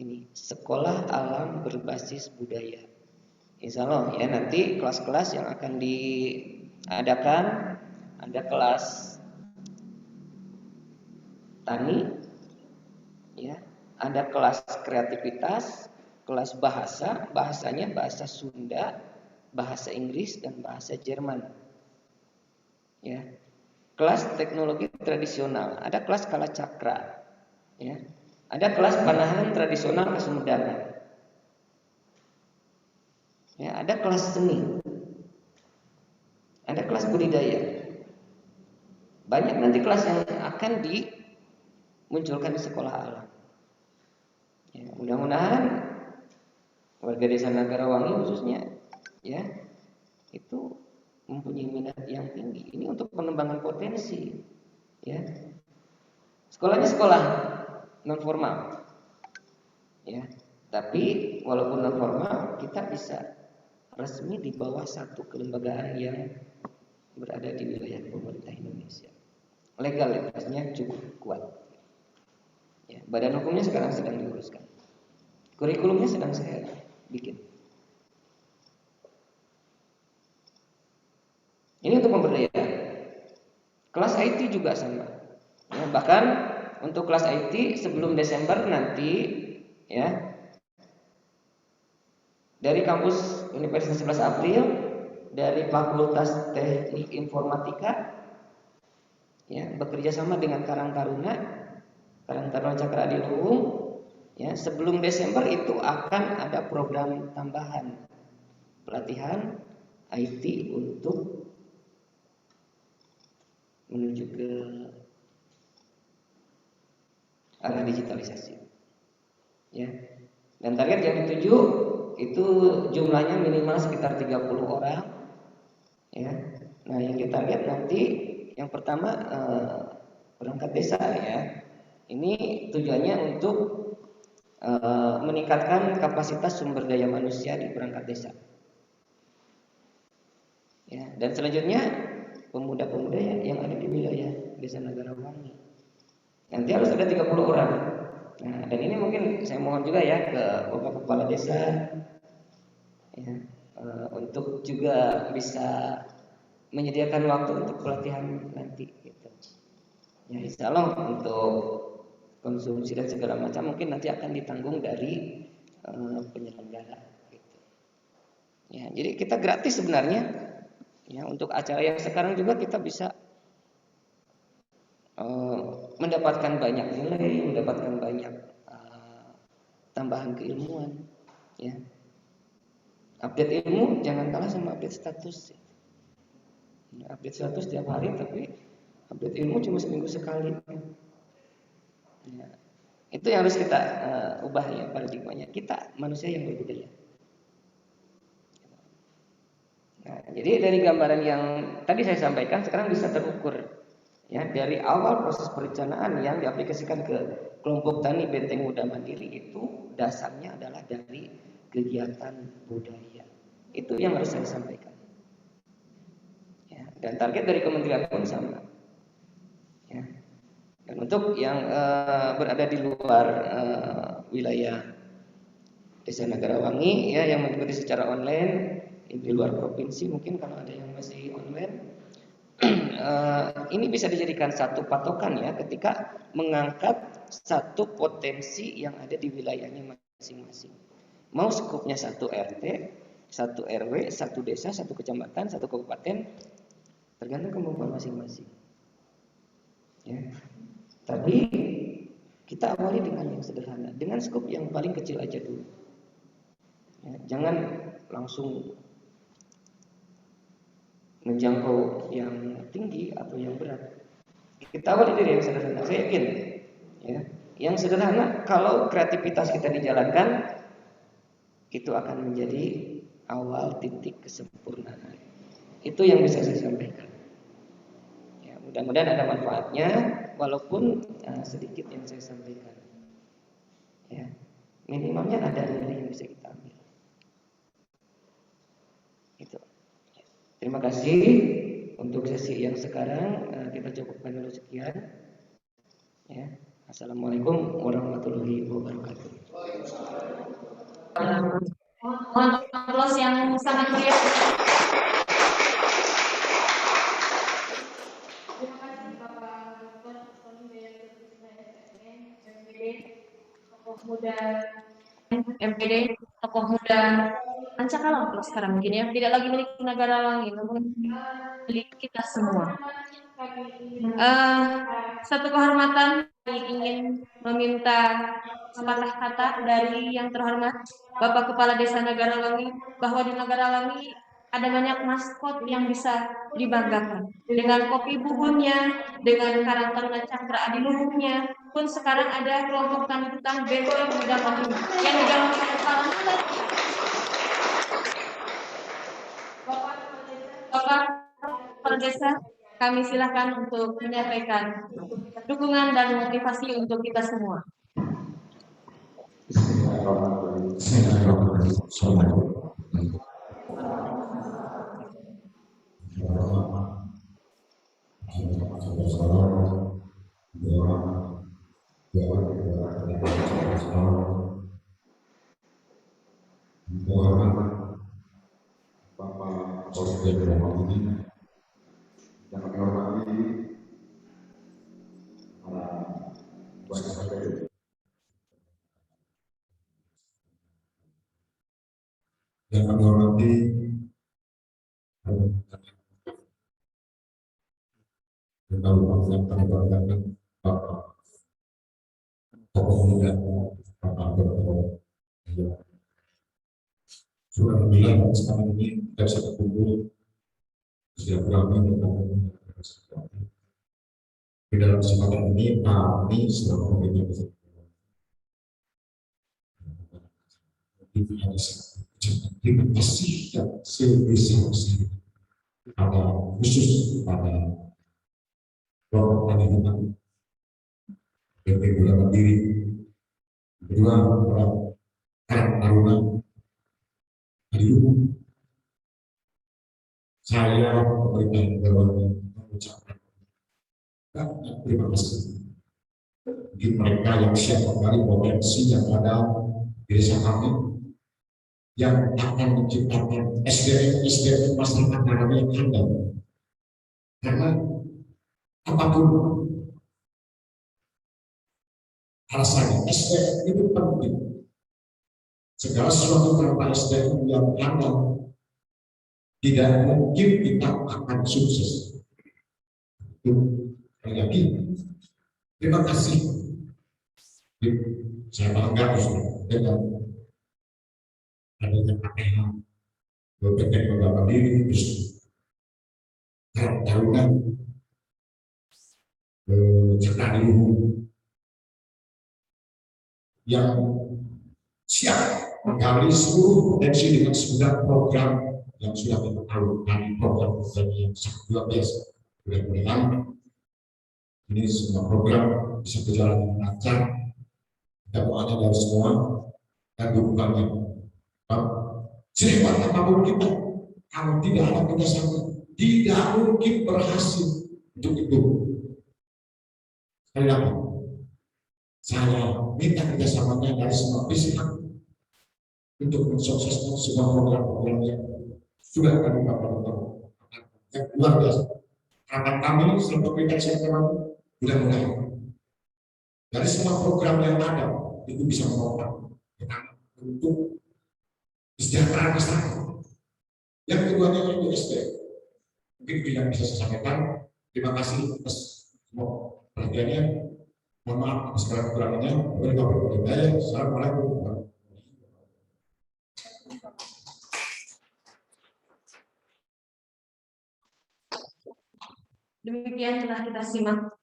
Ini sekolah alam berbasis budaya. Insya Allah ya, nanti kelas-kelas yang akan diadakan, ada kelas tani, ya, ada kelas kreativitas, kelas bahasa, bahasanya bahasa Sunda, bahasa Inggris dan bahasa Jerman. Ya. Kelas teknologi tradisional, ada kelas kalacakra, ya. Ada kelas panahan tradisional khas Sumedang. Ya, ada kelas seni. Ada kelas budidaya. Banyak nanti kelas yang akan dimunculkan di sekolah alam. Ya, mudah-mudahan warga Desa Nagarawangi khususnya ya itu mempunyai minat yang tinggi. Ini untuk pengembangan potensi. Ya. Sekolahnya sekolah non formal. Ya. Tapi walaupun non formal, kita bisa resmi di bawah satu kelembagaan yang berada di wilayah pemerintah Indonesia. Legalitasnya cukup kuat. Ya, badan hukumnya sekarang sedang diuruskan. Kurikulumnya sedang saya bikin. Ini untuk pemberdayaan. Kelas IT juga sama. Ya, bahkan untuk kelas IT sebelum Desember nanti, ya, dari kampus Universitas 11 April, dari Fakultas Teknik Informatika, ya, bekerja sama dengan Karang Taruna Cakra Adiluhung, ya, sebelum Desember itu akan ada program tambahan pelatihan IT untuk menuju ke arah digitalisasi. Ya. Dan target yang dituju itu jumlahnya minimal sekitar 30 orang. Ya. Nah, yang ditarget nanti yang pertama perangkat desa ya. Ini tujuannya untuk meningkatkan kapasitas sumber daya manusia di perangkat desa. Ya, dan selanjutnya pemuda-pemuda yang ada di wilayah Desa Nagarawangi. Nanti harus ada 30 orang. Nah, dan ini mungkin saya mohon juga ya ke Bapak Kepala Desa ya, untuk juga bisa menyediakan waktu untuk pelatihan nanti gitu. Ya, insya Allah untuk konsumsi dan segala macam mungkin nanti akan ditanggung dari penyelenggara gitu. Ya, jadi kita gratis sebenarnya. Ya, untuk acara yang sekarang juga kita bisa mendapatkan banyak nilai, mendapatkan banyak tambahan keilmuan. Ya. Update ilmu jangan kalah sama update status. Ya, update status tiap hari, tapi update ilmu cuma seminggu sekali. Ya. Itu yang harus kita ubah ya paradigmanya. Kita manusia yang berbudaya. Nah, jadi dari gambaran yang tadi saya sampaikan sekarang bisa terukur ya dari awal proses perencanaan yang diaplikasikan ke kelompok tani Benteng Muda Mandiri itu dasarnya adalah dari kegiatan budaya. Itu yang harus saya sampaikan. Ya, dan target dari kementerian pun sama. Ya. Dan untuk yang berada di luar wilayah Desa Nagarawangi ya yang mengikuti secara online di luar provinsi mungkin kalau ada yang masih online ini bisa dijadikan satu patokan ya ketika mengangkat satu potensi yang ada di wilayahnya masing-masing. Mau skupnya satu RT, satu RW, satu desa, satu kecamatan, satu kabupaten, tergantung kemampuan masing-masing. Ya. Tapi kita awali dengan yang sederhana, dengan skop yang paling kecil aja dulu. Ya, jangan langsung menjangkau yang tinggi atau yang berat. Kita awali dari yang sederhana. Saya yakin, ya, yang sederhana kalau kreativitas kita dijalankan, itu akan menjadi awal titik kesempurnaan. Itu yang bisa saya sampaikan. Ya, mudah-mudahan ada manfaatnya, walaupun sedikit yang saya sampaikan. Ya, minimalnya ada nilai yang bisa kita ambil. Itu. Terima kasih untuk sesi yang sekarang, kita cukupkan dulu sekian. Ya. Assalamualaikum warahmatullahi wabarakatuh. Mohon aplaus yang sangat meriah. Terima kasih Bapak Dr. Tony Daya MPD, tokoh muda MPD, tokoh muda Ancakalang kalau sekarang mungkin ya, tidak lagi milik negara Langi, namun milik kita semua. Satu kehormatan ingin meminta sepatah kata dari yang terhormat Bapak Kepala Desa Negara Langi, bahwa di Negara Langi ada banyak maskot yang bisa dibanggakan. Dengan kopi buhunnya, dengan Karang Taruna Cakra Adiluhungnya, pun sekarang ada kelompok tani hutan BW Muda Langi yang digawangi oleh Kepala Bapak Kepala Desa, kami silakan untuk menyampaikan dukungan dan motivasi untuk kita semua. Bapak Presiden Republik ini yang kami hormati para wasit yang kami hormati dan yang kami banggakan Bapak tokoh muda Bapak Dr. Sudah bilang sekarang ini kita bisa berkumpul setiap kami di dalam kesempatan ini kami selalu memberikan terima kasih dan sebesar-besarnya pada khusus pada kelompok tani hutan PT Gula Mandiri, kedua Karang Taruna Adiluhung. Saya pemerintah negara mengucapkan terima kasih bagi mereka yang siap menggali potensi yang ada di desa kami, yang akan menciptakan SDM masyarakat Narawi yang handal. Karena apapun alasannya, SDM itu penting. Segala sesuatu tanpa SDM yang handal, tidak mungkin kita akan sukses. Itu lagi. Terima kasih. Saya bangga dengan adanya KPH, PT Gula Mandiri, terus Karang Taruna, Cakra Adiluhung yang siap menggali seluruh potensi dengan 9 program yang sudah kita tahu dari program yang sangat luar biasa. Mudah-mudahan ini semua program bisa berjalan dengan lancar. Dakwahnya dari semua dan dukungannya. Sehebat apapun kita, kalau tidak ada kerjasama, tidak mungkin berhasil untuk itu. Sekali lagi, saya minta kerjasamanya dari semua pihak untuk mensukseskan semua program-program yang sudah kami lakukan yang luar biasa. Harapan kami seluruh pemerintah nasional mudah-mudahan dari semua program yang ada itu bisa menopang untuk kesejahteraan masyarakat. Yang keduanya itu SDM. Mungkin tidak bisa saya sampaikan. Terima kasih atas semua perhatiannya. Mohon maaf segala kekurangannya. Assalamualaikum. Demikian telah kita simak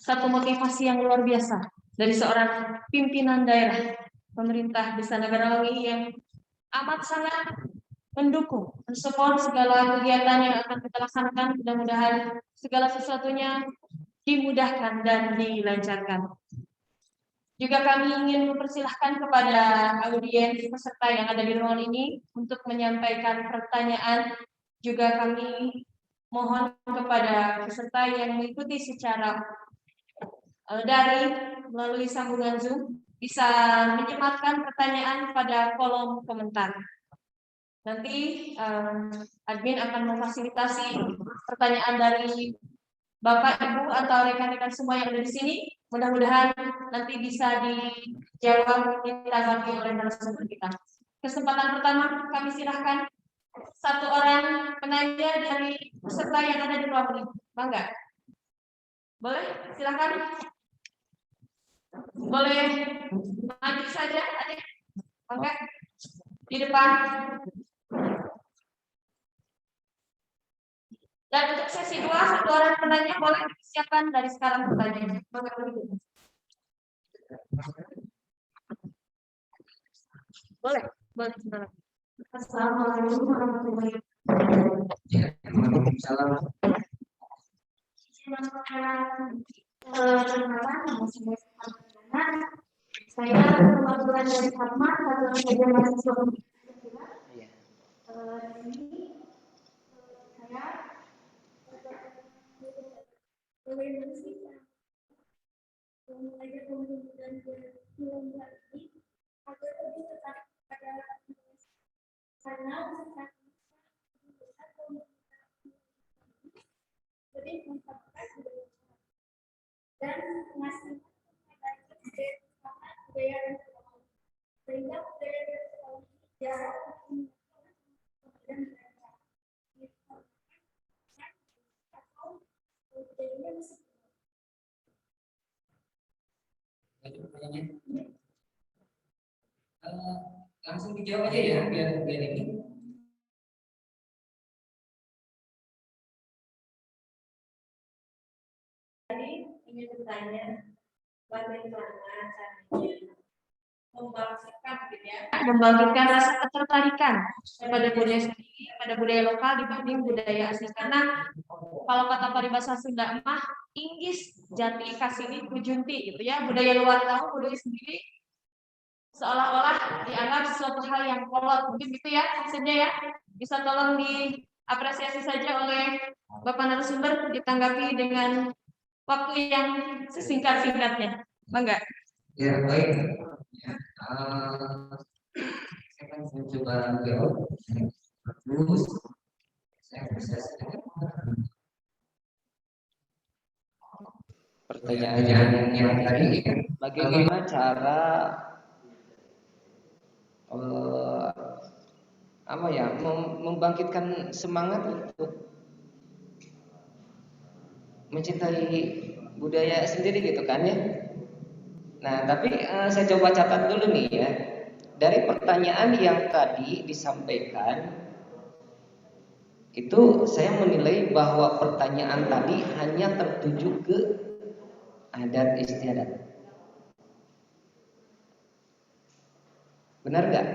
satu motivasi yang luar biasa dari seorang pimpinan daerah pemerintah Desa Negarawangi yang amat sangat mendukung, mensupport segala kegiatan yang akan kita laksanakan. Mudah-mudahan segala sesuatunya dimudahkan dan dilancarkan. Juga kami ingin mempersilahkan kepada audiens peserta yang ada di ruangan ini untuk menyampaikan pertanyaan. Juga kami mohon kepada peserta yang mengikuti secara daring melalui sambungan Zoom bisa menyematkan pertanyaan pada kolom komentar. Nanti admin akan memfasilitasi pertanyaan dari Bapak, Ibu, atau rekan-rekan semua yang ada di sini. Mudah-mudahan nanti bisa dijawab, ditanggapi oleh narasumber kita. Kesempatan pertama kami silahkan satu orang penanya dari peserta yang ada di ruang ini. Bangga. Boleh? Silakan. Boleh maju saja, adik. Bangga. Di depan. Dan untuk sesi 2, satu orang penanya boleh disiapkan dari sekarang pertanyaannya. Bangga. Boleh. Boleh. Assalamualaikum warahmatullahi wabarakatuh. Waalaikumsalam. Saya kebetulan dari Fatma, satuan kerja mahasiswa. Ini saya bagaimana sih belajar pembentukan film ini agar lebih tertarik pada karena lebih mengungkapkan dan mengasih budaya dan sehingga budaya dan jarang langsung dijawab aja ya biar ini. Jadi ingin bertanya bagaimana caranya membangkitkan rasa ketertarikan pada budaya sendiri, pada budaya lokal dibanding budaya asing. Karena kalau kata paribahasa Sunda mah inggis jati kasini kujunti gitu ya, budaya luar tahu, budaya sendiri seolah-olah dianggap sesuatu hal yang kolot, mungkin gitu ya maksudnya ya. Bisa tolong diapresiasi saja oleh Bapak narasumber, ditanggapi dengan waktu yang sesingkat-singkatnya. Bangga. Ya baik. Ya, saya akan mencoba jawab. Terus saya bisa Pertanyaan yang tadi, bagaimana cara membangkitkan semangat untuk mencintai budaya sendiri gitu kan ya. Nah, tapi saya coba catat dulu nih ya. Dari pertanyaan yang tadi disampaikan, itu saya menilai bahwa pertanyaan tadi hanya tertuju ke adat istiadat. Benar nggak?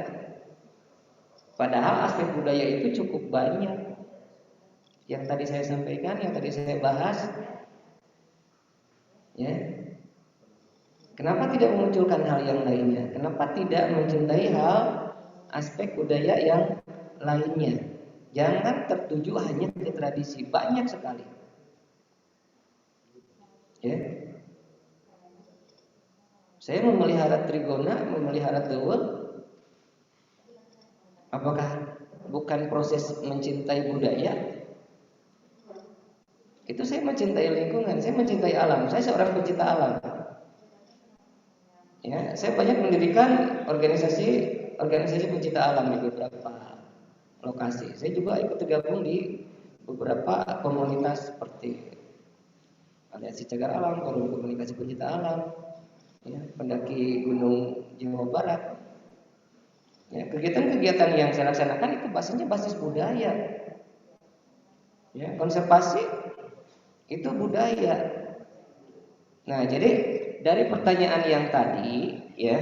Padahal aspek budaya itu cukup banyak. Yang tadi saya sampaikan, yang tadi saya bahas, ya. Kenapa tidak memunculkan hal yang lainnya? Kenapa tidak mencintai hal aspek budaya yang lainnya? Jangan tertuju hanya ke tradisi, banyak sekali. Ya. Saya memelihara trigona, memelihara teuweul. Apakah bukan proses mencintai budaya? Itu saya mencintai lingkungan, saya mencintai alam. Saya seorang pencinta alam. Ya, saya banyak mendirikan organisasi pencinta alam di beberapa lokasi. Saya juga ikut tergabung di beberapa komunitas seperti aliansi cagar alam, forum komunikasi pencinta alam, ya, pendaki gunung Jawa Barat. Ya, kegiatan-kegiatan yang saya laksanakan itu basisnya basis budaya. Ya, konservasi itu budaya. Nah, jadi dari pertanyaan yang tadi, ya,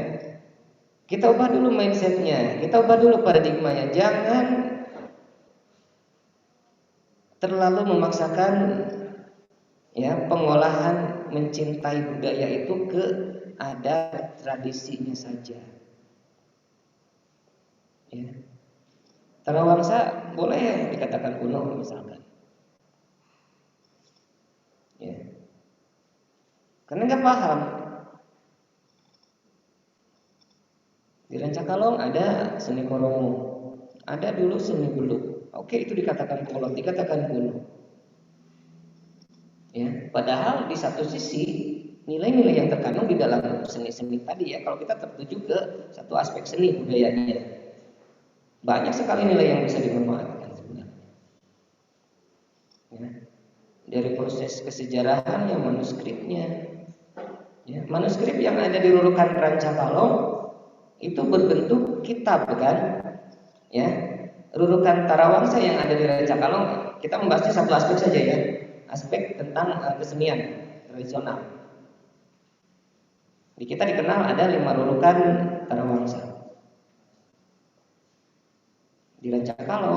kita ubah dulu mindsetnya, kita ubah dulu paradigmanya. Jangan terlalu memaksakan, ya, pengolahan mencintai budaya itu ke adat tradisinya saja. Ya. Tarawangsa boleh dikatakan kuno misalkan. Ya. Karena nggak paham. Di Rancakalong ada seni koromo, ada dulu seni beluk. Oke, itu dikatakan kolot, dikatakan kuno. Ya, padahal di satu sisi nilai-nilai yang terkandung di dalam seni-seni tadi, ya, kalau kita tertuju ke satu aspek seni budayanya, banyak sekali nilai yang bisa dimanfaatkan sebenarnya. Ya, dari proses kesejarahannya, manuskripnya, ya, manuskrip yang ada di Rurukan Rancakalong itu berbentuk kitab, kan? Ya, Rurukan Tarawangsa yang ada di Rancakalong, kita membahasnya satu aspek saja, ya, aspek tentang kesenian tradisional. Di kita dikenal ada 5 rurukan Tarawangsa. Di Rancakalong